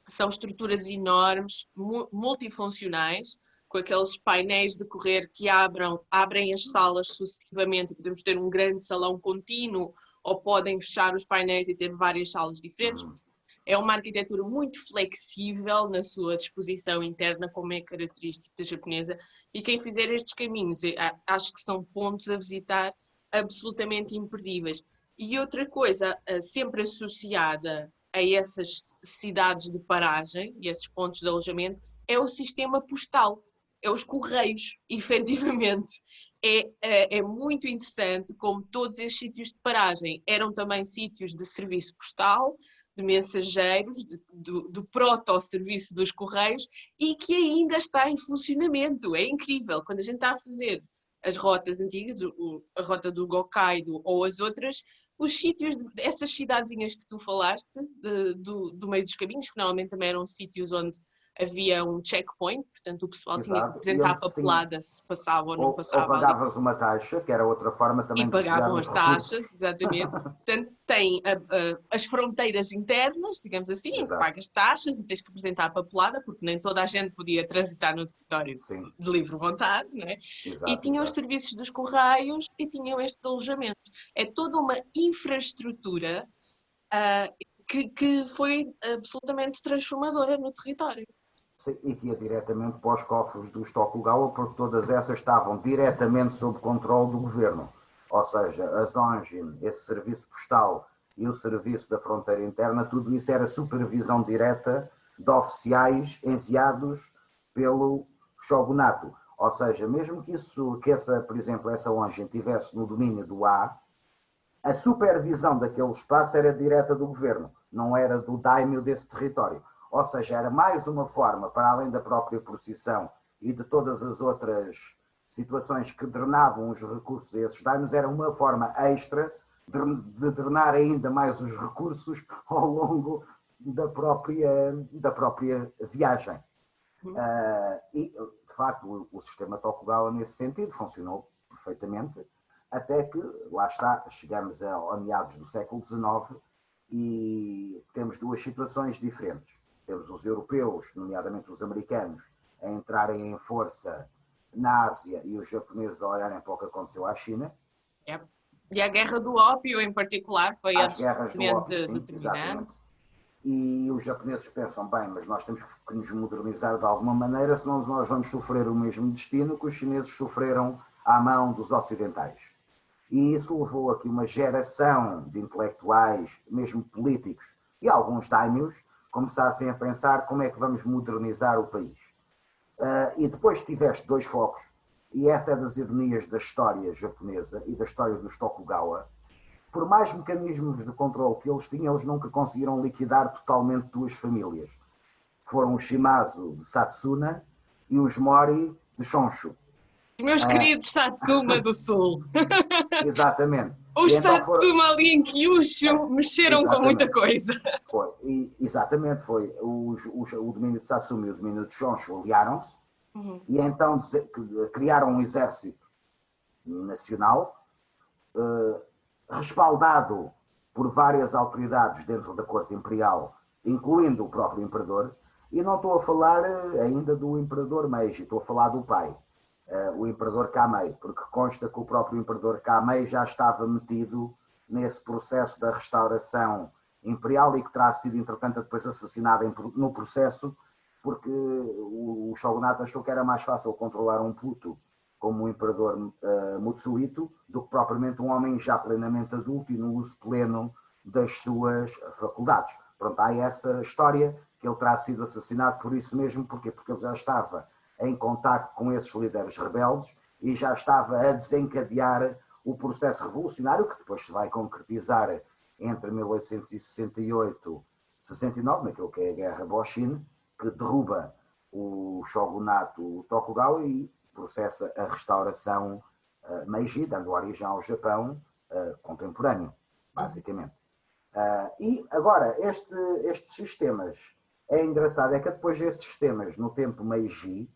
São estruturas enormes, multifuncionais, com aqueles painéis de correr que abrem as salas sucessivamente e podemos ter um grande salão contínuo, ou podem fechar os painéis e ter várias salas diferentes. É uma arquitetura muito flexível na sua disposição interna, como é característico da japonesa, e quem fizer estes caminhos, acho que são pontos a visitar absolutamente imperdíveis. E outra coisa sempre associada a essas cidades de paragem e esses pontos de alojamento é o sistema postal, é os correios, efetivamente. É muito interessante como todos estes sítios de paragem eram também sítios de serviço postal, de mensageiros, do proto-serviço dos correios, e que ainda está em funcionamento. É incrível. Quando a gente está a fazer as rotas antigas, a rota do Hokkaido ou as outras, os sítios, essas cidadezinhas que tu falaste, do meio dos caminhos, que normalmente também eram sítios onde havia um checkpoint, portanto o pessoal tinha que apresentar a papelada se passava ou não passava. Ou pagavas uma taxa, que era outra forma também de chegar pagavam as taxas, exatamente. Portanto, tem as fronteiras internas, digamos assim, em que pagas taxas e tens que apresentar a papelada, porque nem toda a gente podia transitar no território de livre vontade, não é? E tinham os serviços dos correios e tinham estes alojamentos. É toda uma infraestrutura que foi absolutamente transformadora no território. Sim, e que ia diretamente para os cofres dos Tokugawa, porque todas essas estavam diretamente sob controle do governo. Ou seja, a Zonjin, esse serviço postal e o serviço da fronteira interna, tudo isso era supervisão direta de oficiais enviados pelo shogunato. Ou seja, mesmo por exemplo, essa Onjin estivesse no domínio do A supervisão daquele espaço era direta do governo, não era do daimyo desse território. Ou seja, era mais uma forma, para além da própria procissão e de todas as outras situações que drenavam os recursos a esses daimyos, era uma forma extra de drenar ainda mais os recursos ao longo da própria viagem. E, de facto, o sistema Tokugawa, nesse sentido, funcionou perfeitamente, até que, lá está, chegamos a meados do século XIX e temos duas situações diferentes. Temos os europeus, nomeadamente os americanos, a entrarem em força na Ásia e os japoneses a olharem para o que aconteceu à China. E a Guerra do Ópio, em particular, foi absolutamente determinante. Exatamente. e os japoneses pensam, bem, mas nós temos que nos modernizar de alguma maneira, senão nós vamos sofrer o mesmo destino que os chineses sofreram à mão dos ocidentais. E isso levou aqui uma geração de intelectuais, mesmo políticos, e alguns daimyos, começassem a pensar como é que vamos modernizar o país. E depois tiveste dois focos, e essa é das ironias da história japonesa e da história dos Tokugawa. Por mais mecanismos de controle que eles tinham, eles nunca conseguiram liquidar totalmente duas famílias. Foram os Shimazu de Satsuna e os Mori de Shonshu. Meus queridos Satsuma do Sul. Exatamente. Os então Satsuma ali em Kyushu mexeram com muita coisa. Exatamente, foi. O domínio de Satsuma e o domínio de Shonshu aliaram-se e então criaram um exército nacional respaldado por várias autoridades dentro da corte imperial, incluindo o próprio imperador, e não estou a falar ainda do imperador Meiji, estou a falar do pai, o imperador Kamei, porque consta que o próprio imperador Kamei já estava metido nesse processo da restauração imperial e que terá sido, entretanto, depois assassinado no processo, porque o shogunato achou que era mais fácil controlar um puto como o imperador Mutsuhito do que propriamente um homem já plenamente adulto e no uso pleno das suas faculdades. Pronto, há essa história que ele terá sido assassinado por isso mesmo, porque ele já estava em contacto com esses líderes rebeldes e já estava a desencadear o processo revolucionário que depois se vai concretizar entre 1868 e 69, naquilo que é a Guerra Boshin, que derruba o shogunato Tokugawa e processa a restauração Meiji, dando origem ao Japão contemporâneo, basicamente. E agora, estes sistemas, é engraçado, é que depois estes sistemas, no tempo Meiji,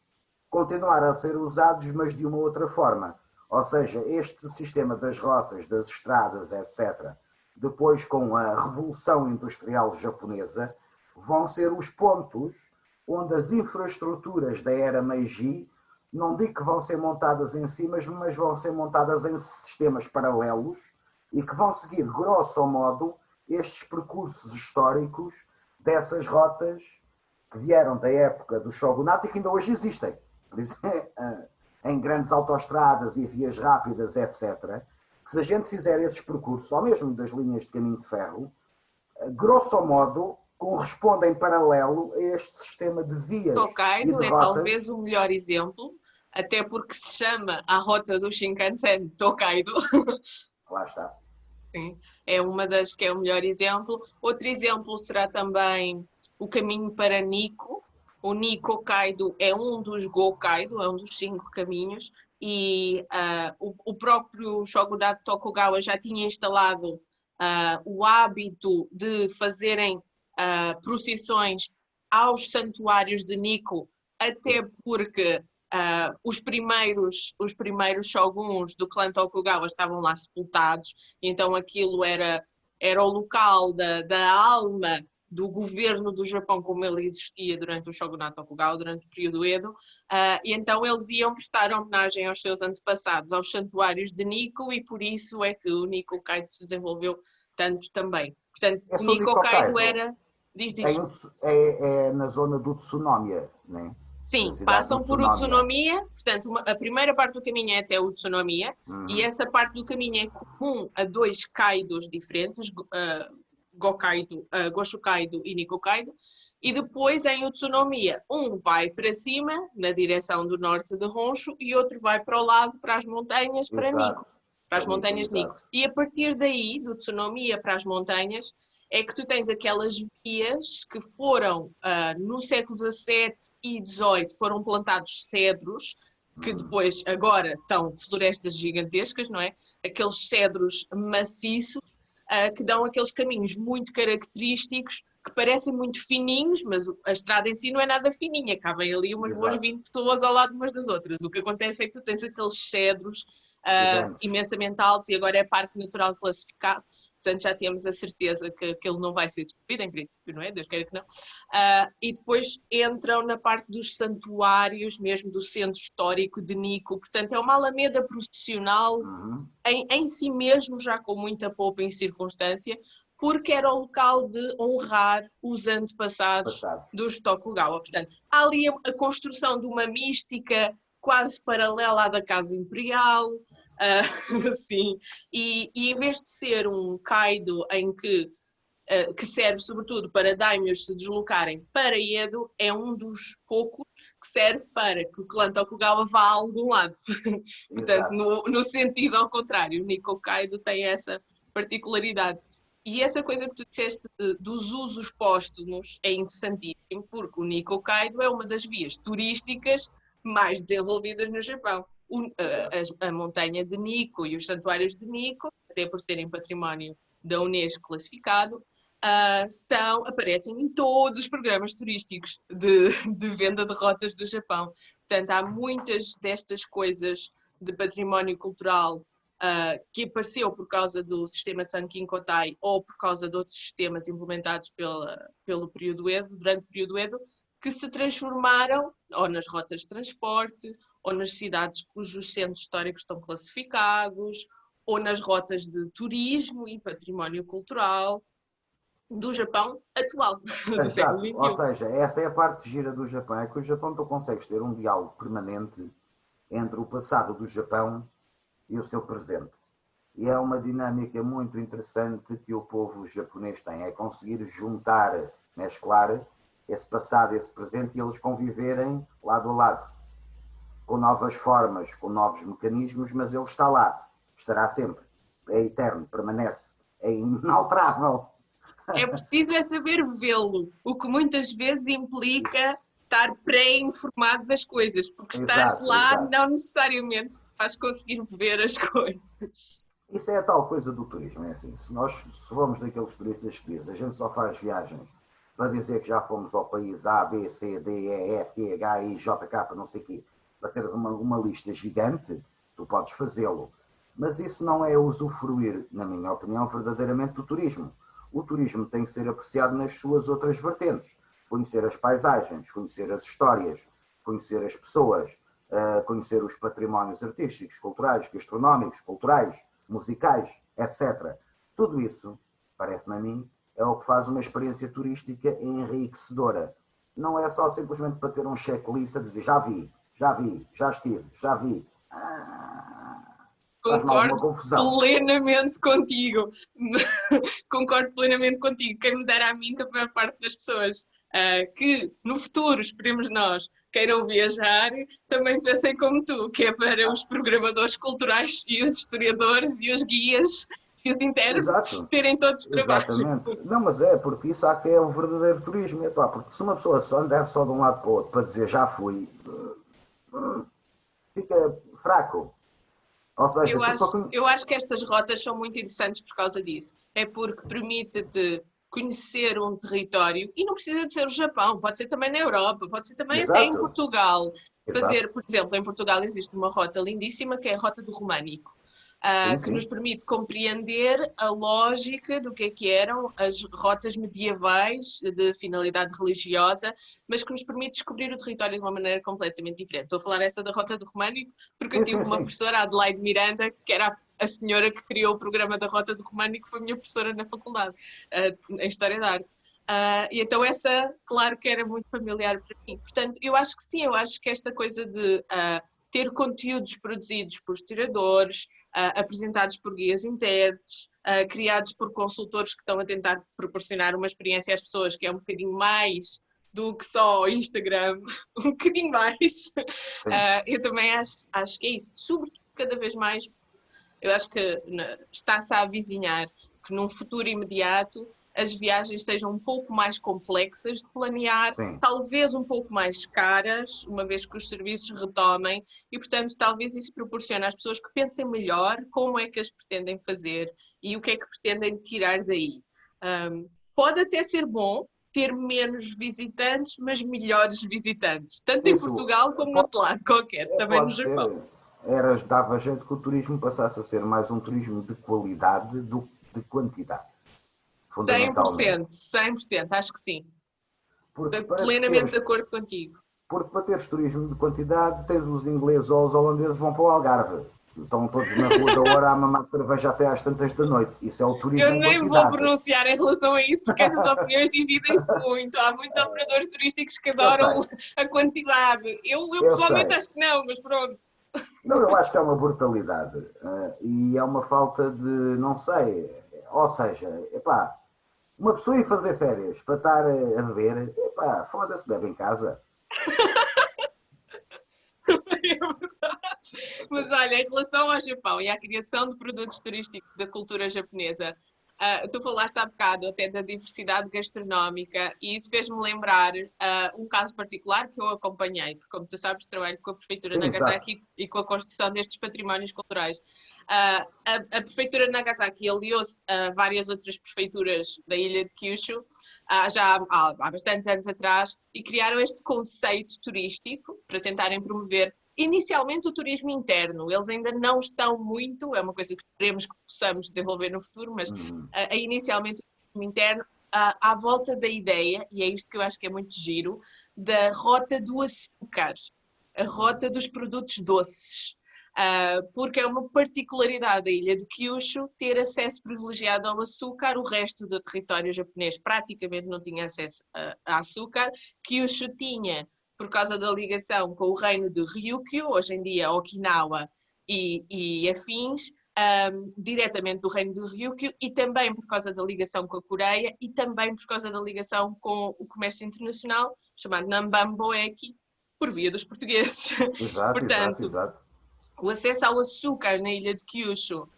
continuaram a ser usados, mas de uma outra forma. Ou seja, este sistema das rotas, das estradas, etc., depois com a Revolução Industrial Japonesa, vão ser os pontos onde as infraestruturas da era Meiji, não digo que vão ser montadas em si, mas vão ser montadas em sistemas paralelos e que vão seguir, grosso modo, estes percursos históricos dessas rotas que vieram da época do shogunato e que ainda hoje existem. Por isso, em grandes autoestradas e vias rápidas, etc., que se a gente fizer esses percursos, ou mesmo das linhas de caminho de ferro, grosso modo, correspondem em paralelo a este sistema de vias Tokaido e de é rotas. talvez o melhor exemplo, até porque se chama a rota do Shinkansen Tokaido. Lá está. Sim, é uma das que é o melhor exemplo. Outro exemplo será também o caminho para Nikko. O Nikko Kaido é um dos Gokaido, é um dos 5 caminhos, e o próprio shogunato Tokugawa já tinha instalado o hábito de fazerem procissões aos santuários de Nikko, até porque os primeiros shoguns do clã Tokugawa estavam lá sepultados, então aquilo era o local da alma do governo do Japão como ele existia durante o shogunato Tokugawa, durante o período Edo, e então eles iam prestar homenagem aos seus antepassados, aos santuários de Nikko, e por isso é que o Nikko Kaido se desenvolveu tanto também. Portanto, o Nikko Kaido era... Diz. É na zona do Tsunomiya, né? Sim, passam por Utsunomiya, portanto, a primeira parte do caminho é até Utsunomiya, e essa parte do caminho é comum a 2 Kaidos diferentes, Goshu Kaido e Nikko Kaido, e depois em Utsunomiya, um vai para cima, na direção do norte de Honshu, e outro vai para o lado, para as montanhas, para Nikko, para as montanhas de Nikko. E a partir daí, do Utsunomiya para as montanhas, é que tu tens aquelas vias que foram, no século XVII e XVIII, foram plantados cedros, que depois, agora, estão florestas gigantescas, não é? Aqueles cedros maciços, que dão aqueles caminhos muito característicos, que parecem muito fininhos, mas a estrada em si não é nada fininha, cabem ali umas boas 20 pessoas ao lado umas das outras. O que acontece é que tu tens aqueles cedros imensamente altos, e agora é Parque Natural classificado, portanto já temos a certeza que ele não vai ser destruído, em princípio, não é? Deus queira que não. E depois entram na parte dos santuários, mesmo do centro histórico de Nikko, portanto é uma alameda processional em si mesmo, já com muita pompa e circunstância, porque era o local de honrar os antepassados dos Tokugawa. Portanto, há ali a construção de uma mística quase paralela à da Casa Imperial, assim, e em vez de ser um Kaido em que serve sobretudo para daimyos se deslocarem para Edo, é um dos poucos que serve para que o clã Tokugawa vá a algum lado. Portanto, no sentido ao contrário, o Nikko Kaido tem essa particularidade. E essa coisa que tu disseste dos usos póstumos é interessantíssimo, porque o Nikko Kaido é uma das vias turísticas mais desenvolvidas no Japão. A montanha de Nikko e os santuários de Nikko, até por serem património da Unesco classificado, aparecem em todos os programas turísticos de venda de rotas do Japão. Portanto, há muitas destas coisas de património cultural que apareceu por causa do sistema Sankin Kotai ou por causa de outros sistemas implementados pelo período Edo, durante o período Edo, que se transformaram ou nas rotas de transporte, ou nas cidades cujos centros históricos estão classificados, ou nas rotas de turismo e património cultural do Japão atual, do século XXI. Ou seja, essa é a parte gira do Japão, é que o Japão tu consegues ter um diálogo permanente entre o passado do Japão e o seu presente. E é uma dinâmica muito interessante que o povo japonês tem, é conseguir juntar, mesclar esse passado e esse presente e eles conviverem lado a lado, com novas formas, com novos mecanismos, mas ele está lá, estará sempre, é eterno, permanece, é inalterável. É preciso saber vê-lo, o que muitas vezes implica estar pré-informado das coisas, porque estar lá não necessariamente faz conseguir ver as coisas. Isso é a tal coisa do turismo, é assim, se formos daqueles turistas que dizem, a gente só faz viagens para dizer que já fomos ao país A, B, C, D, E, F, G, H, I, J, K, não sei o quê, para teres uma lista gigante, tu podes fazê-lo. Mas isso não é usufruir, na minha opinião, verdadeiramente do turismo. O turismo tem que ser apreciado nas suas outras vertentes. Conhecer as paisagens, conhecer as histórias, conhecer as pessoas, conhecer os patrimónios artísticos, culturais, gastronómicos, culturais, musicais, etc. Tudo isso, parece-me a mim, é o que faz uma experiência turística enriquecedora. Não é só simplesmente para ter um checklist a dizer já vi, já estive, já vi. Concordo plenamente contigo. Concordo plenamente contigo. Quem me dera a mim que a maior parte das pessoas que no futuro, esperemos nós, queiram viajar, também pensem como tu, que é para os programadores culturais e os historiadores e os guias e os intérpretes terem todos trabalho. Exatamente. Não, mas porque isso há que é o verdadeiro turismo. Porque se uma pessoa só andar só de um lado para o outro para dizer já fui, fica fraco. Ou seja, eu acho que estas rotas são muito interessantes por causa disso. É porque permite-te conhecer um território, e não precisa de ser o Japão, pode ser também na Europa, pode ser também até em Portugal. Fazer, por exemplo, em Portugal existe uma rota lindíssima que é a Rota do Românico. Que nos permite compreender a lógica do que eram as rotas medievais de finalidade religiosa, mas que nos permite descobrir o território de uma maneira completamente diferente. Estou a falar esta da Rota do Românico porque eu tive uma professora, Adelaide Miranda, que era a senhora que criou o programa da Rota do Românico, foi minha professora na faculdade, em História da Arte. E então essa, claro que era muito familiar para mim. Portanto, eu acho que sim, eu acho que esta coisa de ter conteúdos produzidos por historiadores, apresentados por guias internos, criados por consultores que estão a tentar proporcionar uma experiência às pessoas que é um bocadinho mais do que só Instagram, um bocadinho mais. Eu também acho que é isso. Sobretudo, cada vez mais, eu acho que está-se a avizinhar que num futuro imediato as viagens sejam um pouco mais complexas de planear, talvez um pouco mais caras, uma vez que os serviços retomem, e, portanto, talvez isso proporcione às pessoas que pensem melhor como é que as pretendem fazer e o que é que pretendem tirar daí. Pode até ser bom ter menos visitantes, mas melhores visitantes, tanto em Portugal como no outro lado qualquer, também no Japão. Dava jeito que o turismo passasse a ser mais um turismo de qualidade do que de quantidade. 100%, acho que sim. Estou plenamente de acordo contigo. Porque para teres turismo de quantidade, tens os ingleses ou os holandeses vão para o Algarve. Estão todos na Rua da Hora a mamar cerveja até às tantas da noite. Isso é o turismo Eu em nem vou quantidade. pronunciar em relação a isso, porque essas opiniões dividem-se muito. Há muitos operadores turísticos que Eu sei, adoram a quantidade. Eu eu pessoalmente sei. acho que não, mas pronto. Não, eu acho que é uma brutalidade e é uma falta de, não sei, ou seja, epá, uma pessoa ir fazer férias para estar a beber, epá, foda-se, bebe em casa. Mas olha, em relação ao Japão e à criação de produtos turísticos da cultura japonesa, tu falaste há bocado até da diversidade gastronómica e isso fez-me lembrar um caso particular que eu acompanhei, porque como tu sabes, trabalho com a Prefeitura de Sim, exato. Nagasaki e com a construção destes patrimónios culturais. A Prefeitura de Nagasaki aliou-se a várias outras prefeituras da ilha de Kyushu já há bastantes anos atrás e criaram este conceito turístico para tentarem promover inicialmente o turismo interno. Eles ainda não estão muito, é uma coisa que esperemos que possamos desenvolver no futuro, mas Uhum. inicialmente o turismo interno à volta da ideia, e é isto que eu acho que é muito giro, da rota do açúcar, a rota dos produtos doces. Porque é uma particularidade da ilha de Kyushu ter acesso privilegiado ao açúcar, o resto do território japonês praticamente não tinha acesso a açúcar. Kyushu tinha, por causa da ligação com o reino de Ryukyu, hoje em dia Okinawa e afins, diretamente do reino de Ryukyu, e também por causa da ligação com a Coreia e também por causa da ligação com o comércio internacional, chamado Nambamboeki, por via dos portugueses. Exato, exato, Portanto, exato. o acesso ao açúcar na ilha de Kyushu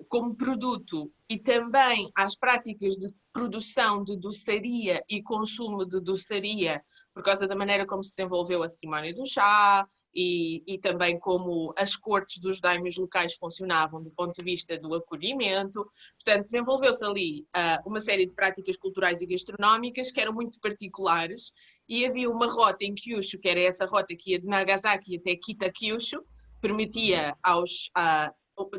como produto e também às práticas de produção de doçaria e consumo de doçaria, por causa da maneira como se desenvolveu a cerimónia do chá e também como as cortes dos daimyos locais funcionavam do ponto de vista do acolhimento. Portanto, desenvolveu-se ali uma série de práticas culturais e gastronómicas que eram muito particulares e havia uma rota em Kyushu, que era essa rota que ia de Nagasaki até Kita-Kyushu, permitia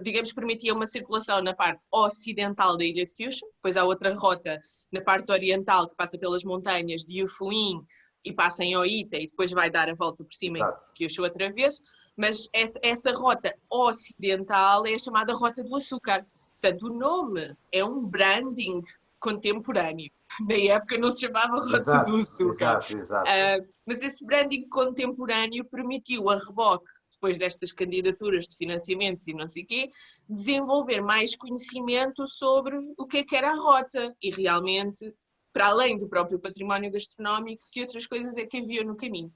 digamos, permitia uma circulação na parte ocidental da ilha de Kyushu, depois há outra rota na parte oriental que passa pelas montanhas de Yufuin e passa em Oita e depois vai dar a volta por cima em Exato. Kyushu outra vez, mas essa rota ocidental é a chamada Rota do Açúcar. Portanto, o nome é um branding contemporâneo. Na época não se chamava Rota do Exato, Açúcar. exato, exato. Mas esse branding contemporâneo permitiu a reboque, depois destas candidaturas de financiamentos e não sei o quê, desenvolver mais conhecimento sobre o que era a rota e realmente, para além do próprio património gastronómico, que outras coisas é que havia no caminho.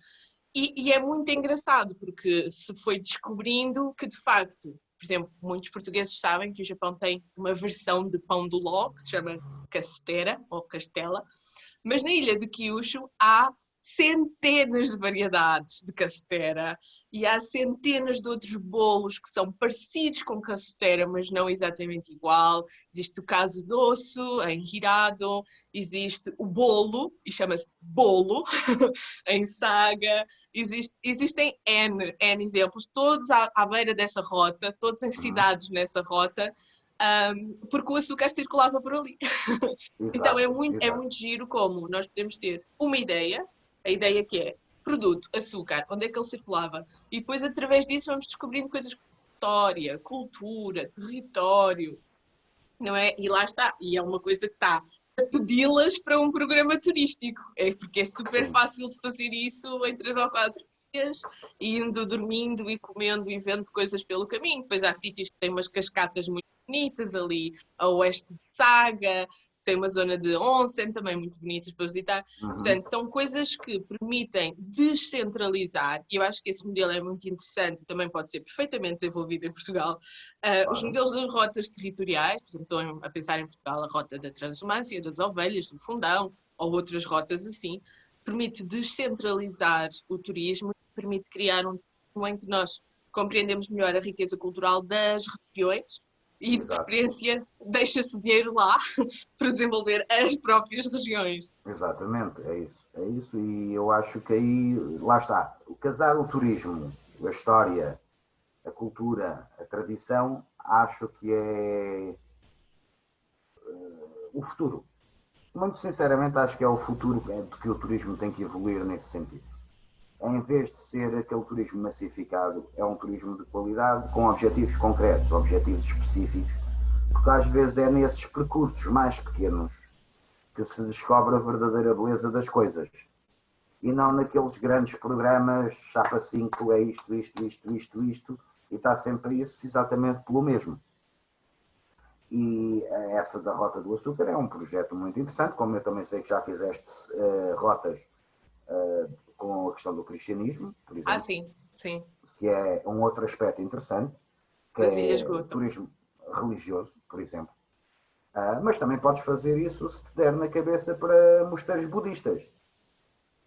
E é muito engraçado, porque se foi descobrindo que, de facto, por exemplo, muitos portugueses sabem que o Japão tem uma versão de pão do ló, que se chama castera ou castela, mas na ilha de Kyushu há centenas de variedades de castera e há centenas de outros bolos que são parecidos com castera, mas não exatamente igual. Existe o caso doce em Hirado, existe o bolo, e chama-se bolo, em Saga. Existem N exemplos, todos à beira dessa rota, todos em Uhum. cidades nessa rota, porque o açúcar circulava por ali. Então Exato, é exato. muito giro como nós podemos ter uma ideia, a ideia que é produto, açúcar, onde é que ele circulava, e depois através disso vamos descobrindo coisas como história, cultura, território, não é? E lá está, e é uma coisa que está a pedi-las para um programa turístico, é porque é super Sim, fácil de fazer isso em 3 ou 4 dias, indo, dormindo e comendo e vendo coisas pelo caminho. Depois há sítios que têm umas cascatas muito bonitas ali a oeste de Saga, tem uma zona de onsen também muito bonitas para visitar. uhum. Portanto, são coisas que permitem descentralizar, e eu acho que esse modelo é muito interessante e também pode ser perfeitamente desenvolvido em Portugal. Os Claro. modelos das rotas territoriais, por exemplo, estou a pensar em Portugal a rota da Transumância, das Ovelhas, do Fundão, ou outras rotas assim, permite descentralizar o turismo, permite criar um turismo em que nós compreendemos melhor a riqueza cultural das regiões e, de Exato. preferência, deixa-se dinheiro lá para desenvolver as próprias regiões. Exatamente, é isso, e eu acho que aí, lá está, o casar o turismo, a história, a cultura, a tradição, acho que é o futuro. Muito sinceramente, acho que é o futuro de que o turismo tem que evoluir nesse sentido. em vez de ser aquele turismo massificado, é um turismo de qualidade, com objetivos concretos, objetivos específicos, porque às vezes é nesses percursos mais pequenos que se descobre a verdadeira beleza das coisas. E não naqueles grandes programas, chapa 5, é isto, e está sempre isso exatamente pelo mesmo. E essa da Rota do Açúcar é um projeto muito interessante, como eu também sei que já fizeste rotas com a questão do cristianismo, por exemplo. Sim, sim. Que é um outro aspecto interessante, que das Ilhas é Goto. turismo religioso, por exemplo. Mas também podes fazer isso se te der na cabeça para mosteiros budistas.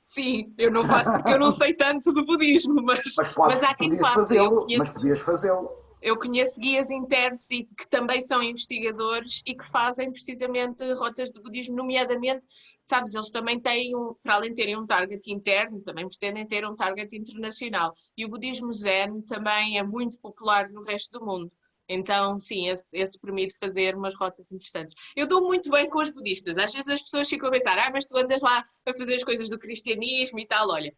Sim, eu não faço porque eu não sei tanto do budismo, mas há quem podias faça. fazê-lo, mas podias fazê-lo. Eu conheço guias internos e que também são investigadores e que fazem precisamente rotas de budismo, nomeadamente, sabes, eles também têm, para além de terem um target interno, também pretendem ter um target internacional. E o budismo zen também é muito popular no resto do mundo. Então, sim, esse permite fazer umas rotas interessantes. Eu dou muito bem com os budistas. Às vezes as pessoas ficam a pensar, mas tu andas lá a fazer as coisas do cristianismo e tal. Olha,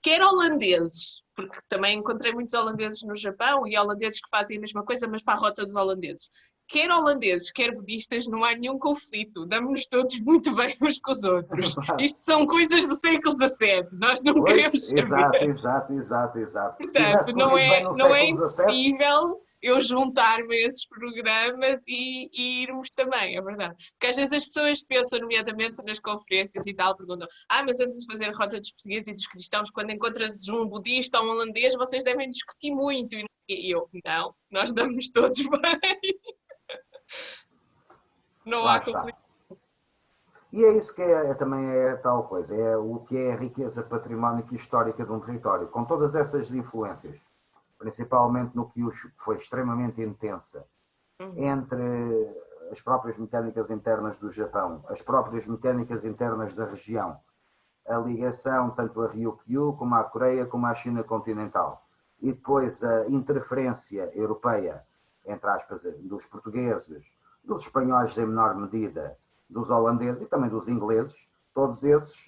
quer holandeses, porque também encontrei muitos holandeses no Japão e holandeses que fazem a mesma coisa, mas para a rota dos holandeses. Quer holandeses, quer budistas, não há nenhum conflito. Damos-nos todos muito bem uns com os outros. Isto são coisas do século XVII. Nós não queremos saber. Exato. Se Portanto, tivesse corrido bem no não é século XVII, impossível eu juntar-me a esses programas e irmos também, é verdade. Porque às vezes as pessoas pensam, nomeadamente nas conferências e tal, perguntam: mas antes de fazer a rota dos portugueses e dos cristãos, quando encontras um budista ou um holandês, vocês devem discutir muito. E eu, não, nós damos todos bem. Não lá há está. conflito. E é isso que também é tal coisa, é o que é a riqueza patrimónica e histórica de um território, com todas essas influências, principalmente no Kyushu, que foi extremamente intensa, entre as próprias mecânicas internas do Japão, as próprias mecânicas internas da região, a ligação tanto a Ryukyu como à Coreia como à China continental, e depois a interferência europeia, entre aspas, dos portugueses, dos espanhóis em menor medida, dos holandeses e também dos ingleses, todos esses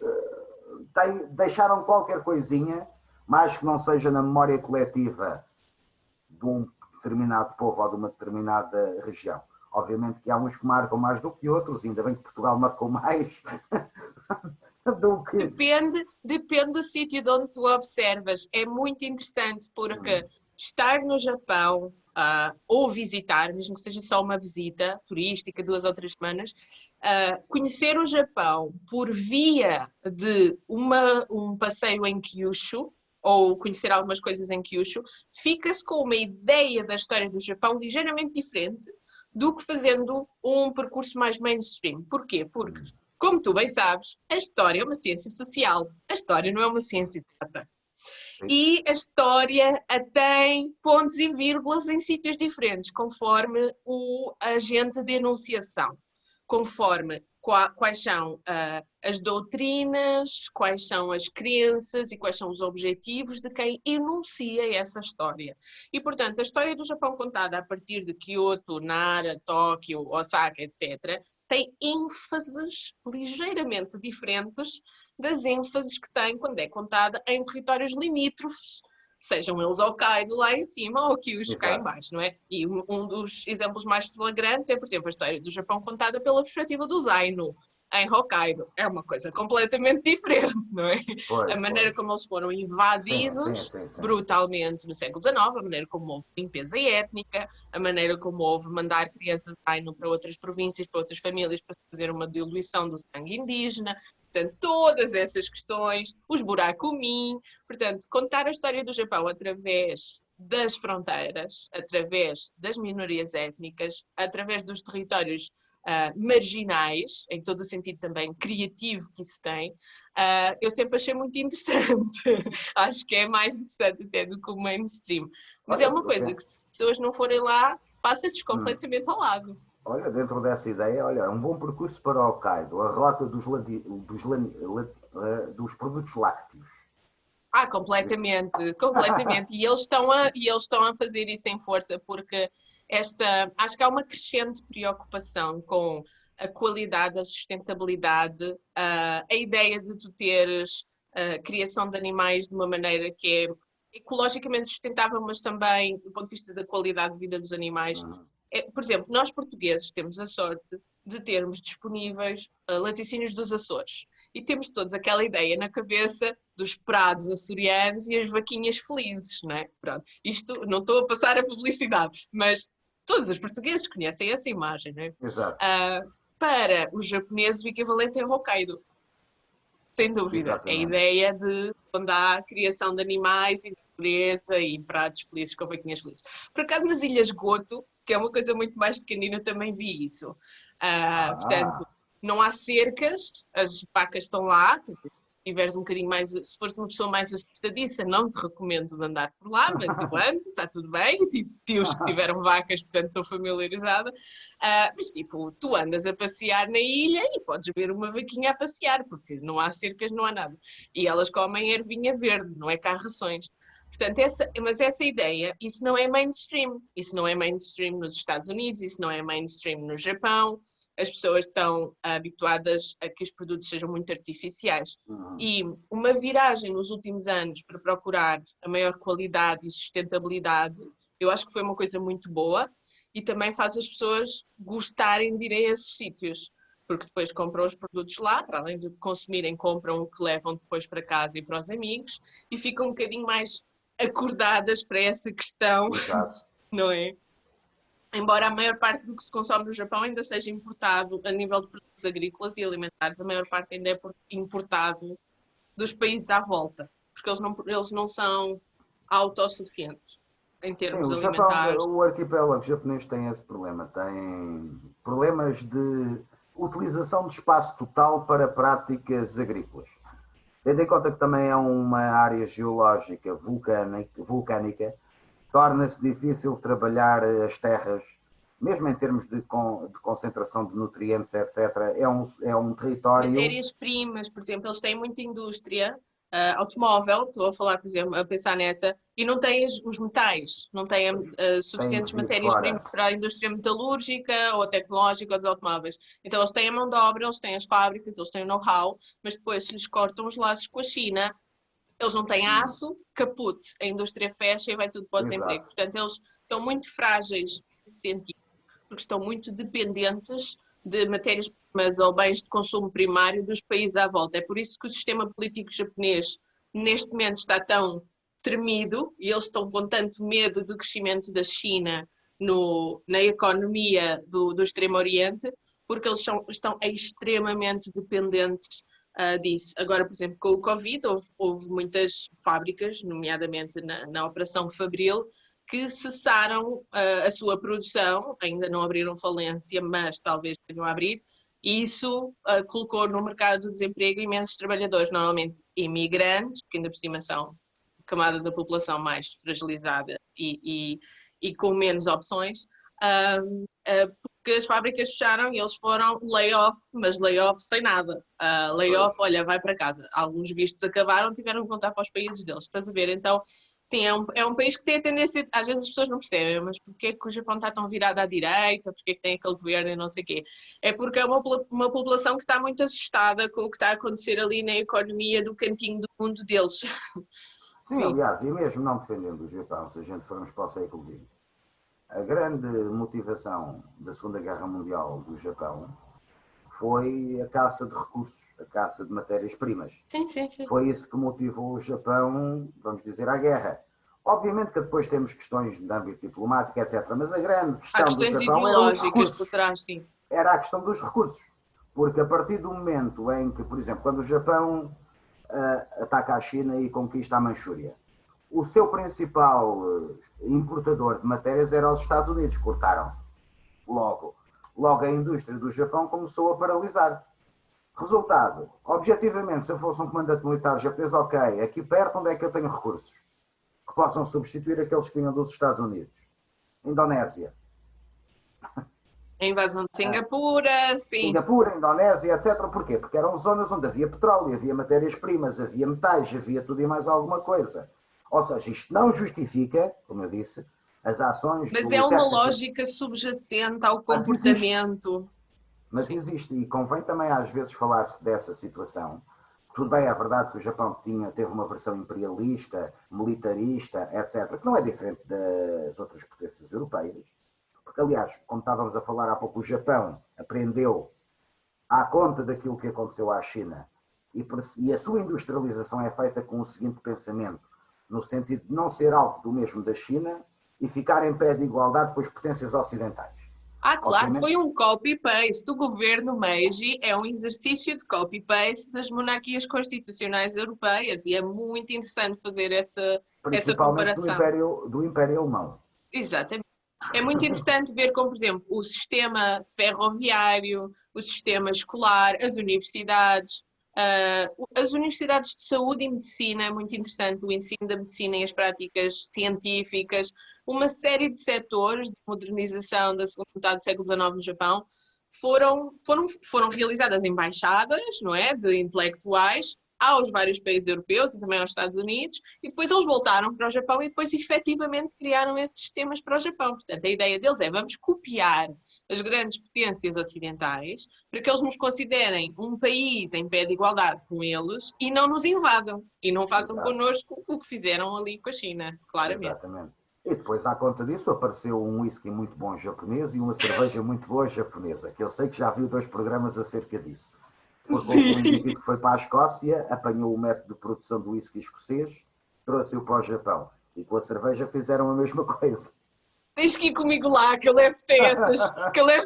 deixaram qualquer coisinha, mais que não seja na memória coletiva de um determinado povo ou de uma determinada região. Obviamente que há uns que marcam mais do que outros, ainda bem que Portugal marcou mais do que... Depende do sítio de onde tu observas. É muito interessante porque estar no Japão ou visitar, mesmo que seja só uma visita turística, 2 ou 3 semanas, conhecer o Japão por via de um passeio em Kyushu, ou conhecer algumas coisas em Kyushu, fica-se com uma ideia da história do Japão ligeiramente diferente do que fazendo um percurso mais mainstream. Porquê? Porque, como tu bem sabes, a história é uma ciência social. A história não é uma ciência exata. E a história tem pontos e vírgulas em sítios diferentes, conforme o agente de enunciação, conforme quais são as doutrinas, quais são as crenças e quais são os objetivos de quem enuncia essa história. E, portanto, a história do Japão contada a partir de Kyoto, Nara, Tóquio, Osaka, etc., tem ênfases ligeiramente diferentes das ênfases que tem quando é contada em territórios limítrofes, sejam eles Hokkaido lá em cima ou Kyushu cá em baixo, não é? E um dos exemplos mais flagrantes é, por exemplo, a história do Japão contada pela perspectiva dos Ainu, em Hokkaido. É uma coisa completamente diferente, não é? A maneira como eles foram invadidos brutalmente no século XIX, a maneira como houve limpeza étnica, a maneira como houve mandar crianças Ainu para outras províncias, para outras famílias, para fazer uma diluição do sangue indígena. Portanto, todas essas questões, os burakumin, portanto, contar a história do Japão através das fronteiras, através das minorias étnicas, através dos territórios marginais, em todo o sentido também criativo que isso tem, eu sempre achei muito interessante. Acho que é mais interessante até do que o mainstream. Mas é uma coisa que se as pessoas não forem lá, passa-lhes completamente ao lado. Olha, dentro dessa ideia, olha, é um bom percurso para o Hokkaido, a rota dos produtos lácteos. Completamente. E eles estão a fazer isso em força, porque acho que há uma crescente preocupação com a qualidade, a sustentabilidade, a ideia de tu teres a criação de animais de uma maneira que é ecologicamente sustentável, mas também do ponto de vista da qualidade de vida dos animais. Por exemplo, nós portugueses temos a sorte de termos disponíveis laticínios dos Açores. E temos todos aquela ideia na cabeça dos prados açorianos e as vaquinhas felizes, não é? Pronto, isto não estou a passar a publicidade, mas todos os portugueses conhecem essa imagem, não é? Exato. Para os japoneses o equivalente é Hokkaido. Sem dúvida. Exatamente. A ideia de onde há criação de animais e natureza e prados felizes com vaquinhas felizes. Por acaso, nas Ilhas Goto, que é uma coisa muito mais pequenina, eu também vi isso. Portanto, não há cercas, as vacas estão lá. Se tiveres um bocadinho mais, se fores uma pessoa mais assustadiça, não te recomendo de andar por lá, mas eu ando, está tudo bem. Tive tios que tiveram vacas, portanto estou familiarizada. Mas tipo, tu andas a passear na ilha e podes ver uma vaquinha a passear, porque não há cercas, não há nada. E elas comem ervinha verde, não é cá rações. Portanto, mas essa ideia, isso não é mainstream. Isso não é mainstream nos Estados Unidos, isso não é mainstream no Japão. As pessoas estão habituadas a que os produtos sejam muito artificiais. E uma viragem nos últimos anos para procurar a maior qualidade e sustentabilidade, eu acho que foi uma coisa muito boa e também faz as pessoas gostarem de ir a esses sítios, porque depois compram os produtos lá, para além de consumirem, compram o que levam depois para casa e para os amigos e ficam um bocadinho mais acordadas para essa questão, não é? Embora a maior parte do que se consome no Japão ainda seja importado a nível de produtos agrícolas e alimentares, a maior parte ainda é importado dos países à volta, porque eles não são autossuficientes em termos alimentares. O arquipélago japonês tem esse problema, tem problemas de utilização de espaço total para práticas agrícolas. Tendo em conta que também é uma área geológica vulcânica, torna-se difícil trabalhar as terras, mesmo em termos de concentração de nutrientes, etc. É um território... Matérias-primas, por exemplo, eles têm muita indústria automóvel, estou a falar, por exemplo, a pensar nessa, e não têm os metais, não têm suficientes matérias-primas para a indústria metalúrgica ou tecnológica ou dos automóveis. Então eles têm a mão de obra, eles têm as fábricas, eles têm o know-how, mas depois se lhes cortam os laços com a China, eles não têm aço, caput, a indústria fecha e vai tudo para o desemprego. Portanto, eles estão muito frágeis nesse sentido, porque estão muito dependentes de matérias-primas ou bens de consumo primário dos países à volta. É por isso que o sistema político japonês, neste momento, está tão tremido e eles estão com tanto medo do crescimento da China na economia do Extremo Oriente, porque eles estão extremamente dependentes disso. Agora, por exemplo, com o Covid, houve muitas fábricas, nomeadamente na Operação Fabril, que cessaram a sua produção, ainda não abriram falência, mas talvez venham a abrir, e isso colocou no mercado do desemprego imensos trabalhadores, normalmente imigrantes, que ainda por cima são camada da população mais fragilizada e com menos opções, porque as fábricas fecharam e eles foram layoff, mas layoff sem nada. Layoff, olha, vai para casa. Alguns vistos acabaram, tiveram que voltar para os países deles, estás a ver? Então, sim, é um país que tem a tendência, às vezes as pessoas não percebem, mas porquê é que o Japão está tão virado à direita, porquê é que tem aquele governo e não sei o quê? É porque é uma população que está muito assustada com o que está a acontecer ali na economia do cantinho do mundo deles. Sim, aliás, e mesmo não defendendo o Japão, se a gente formos para o século XX, a grande motivação da Segunda Guerra Mundial do Japão foi a caça de recursos, a caça de matérias-primas. Sim. Foi isso que motivou o Japão, vamos dizer, à guerra. Obviamente que depois temos questões de âmbito diplomático, etc. Mas a grande questão do Japão era os recursos. Sim. Era a questão dos recursos. Porque a partir do momento em que, por exemplo, quando o Japão ataca a China e conquista a Manchúria, o seu principal importador de matérias era os Estados Unidos. Cortaram. Logo a indústria do Japão começou a paralisar. Resultado, objetivamente, se eu fosse um comandante militar japonês, ok, aqui perto onde é que eu tenho recursos que possam substituir aqueles que vinham dos Estados Unidos? Indonésia. A invasão de Singapura, sim. Singapura, Indonésia, etc. Porquê? Porque eram zonas onde havia petróleo, havia matérias-primas, havia metais, havia tudo e mais alguma coisa. Ou seja, isto não justifica, como eu disse, as ações... Mas é uma lógica subjacente ao comportamento. Mas existe, e convém também às vezes falar-se dessa situação, Tudo bem, é verdade que o Japão teve uma versão imperialista, militarista, etc., que não é diferente das outras potências europeias, porque, aliás, como estávamos a falar há pouco, o Japão aprendeu à conta daquilo que aconteceu à China e a sua industrialização é feita com o seguinte pensamento, no sentido de não ser alvo do mesmo da China e ficar em pé de igualdade com as potências ocidentais. Claro, Obviamente, foi um copy-paste. O governo Meiji é um exercício de copy-paste das monarquias constitucionais europeias e é muito interessante fazer essa principalmente comparação. do Império Alemão. Exatamente. É muito interessante ver como, por exemplo, o sistema ferroviário, o sistema escolar, as universidades. As universidades de saúde e medicina, é muito interessante o ensino da medicina e as práticas científicas, uma série de setores de modernização da segunda metade do século XIX no Japão foram realizadas embaixadas, não é, de intelectuais aos vários países europeus e também aos Estados Unidos, e depois eles voltaram para o Japão e depois efetivamente criaram esses sistemas para o Japão. Portanto, a ideia deles é vamos copiar as grandes potências ocidentais para que eles nos considerem um país em pé de igualdade com eles e não nos invadam e não façam connosco o que fizeram ali com a China, claramente. Exatamente. E depois, à conta disso, apareceu um whisky muito bom japonês e uma cerveja muito boa japonesa, que eu sei que já viu 2 programas acerca disso. Porque houve um indivíduo que foi para a Escócia, apanhou o método de produção do whisky escocês, trouxe-o para o Japão. E com a cerveja fizeram a mesma coisa. Tens que ir comigo lá, que eu levo-te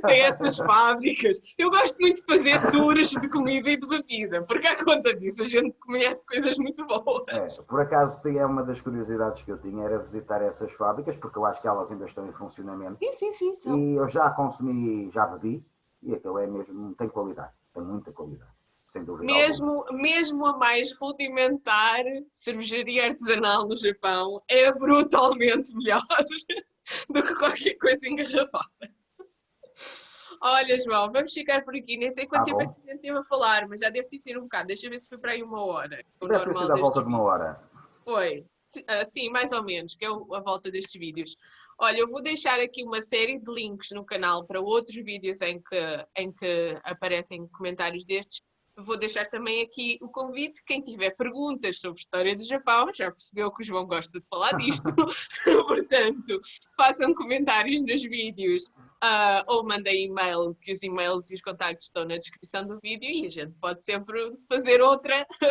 essas fábricas. Eu gosto muito de fazer tours de comida e de bebida, porque à conta disso a gente conhece coisas muito boas. Por acaso, é uma das curiosidades que eu tinha, era visitar essas fábricas, porque eu acho que elas ainda estão em funcionamento. Sim. E eu já consumi, já bebi, e aquilo é mesmo, tem qualidade, tem muita qualidade, sem dúvida alguma. Mesmo a mais rudimentar cervejaria artesanal no Japão é brutalmente melhor do que qualquer coisa engarrafada. Olha, João, vamos ficar por aqui. Nem sei quanto tempo é que a gente teve a falar, mas já deve ter sido um bocado. Deixa eu ver se foi para aí 1 hora. Deve ter sido à volta de 1 hora. Foi. Sim, mais ou menos, que é a volta destes vídeos. Olha, eu vou deixar aqui uma série de links no canal para outros vídeos em que aparecem comentários destes. Vou deixar também aqui o convite. Quem tiver perguntas sobre história do Japão, já percebeu que o João gosta de falar disto, portanto, façam comentários nos vídeos ou mandem e-mail, que os e-mails e os contactos estão na descrição do vídeo e a gente pode sempre fazer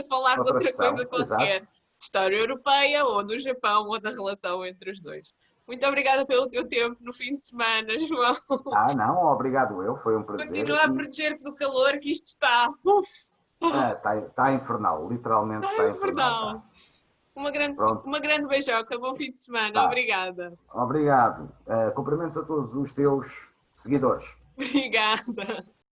falar de outra coisa qualquer. Exato. História europeia, ou do Japão, ou da relação entre os dois. Muito obrigada pelo teu tempo no fim de semana, João. Não, obrigado eu, foi um prazer. Continua a proteger-te do calor que isto está. Está infernal, literalmente está infernal. Uma grande beijoca, bom fim de semana, obrigada. Obrigado. Cumprimentos a todos os teus seguidores. Obrigada.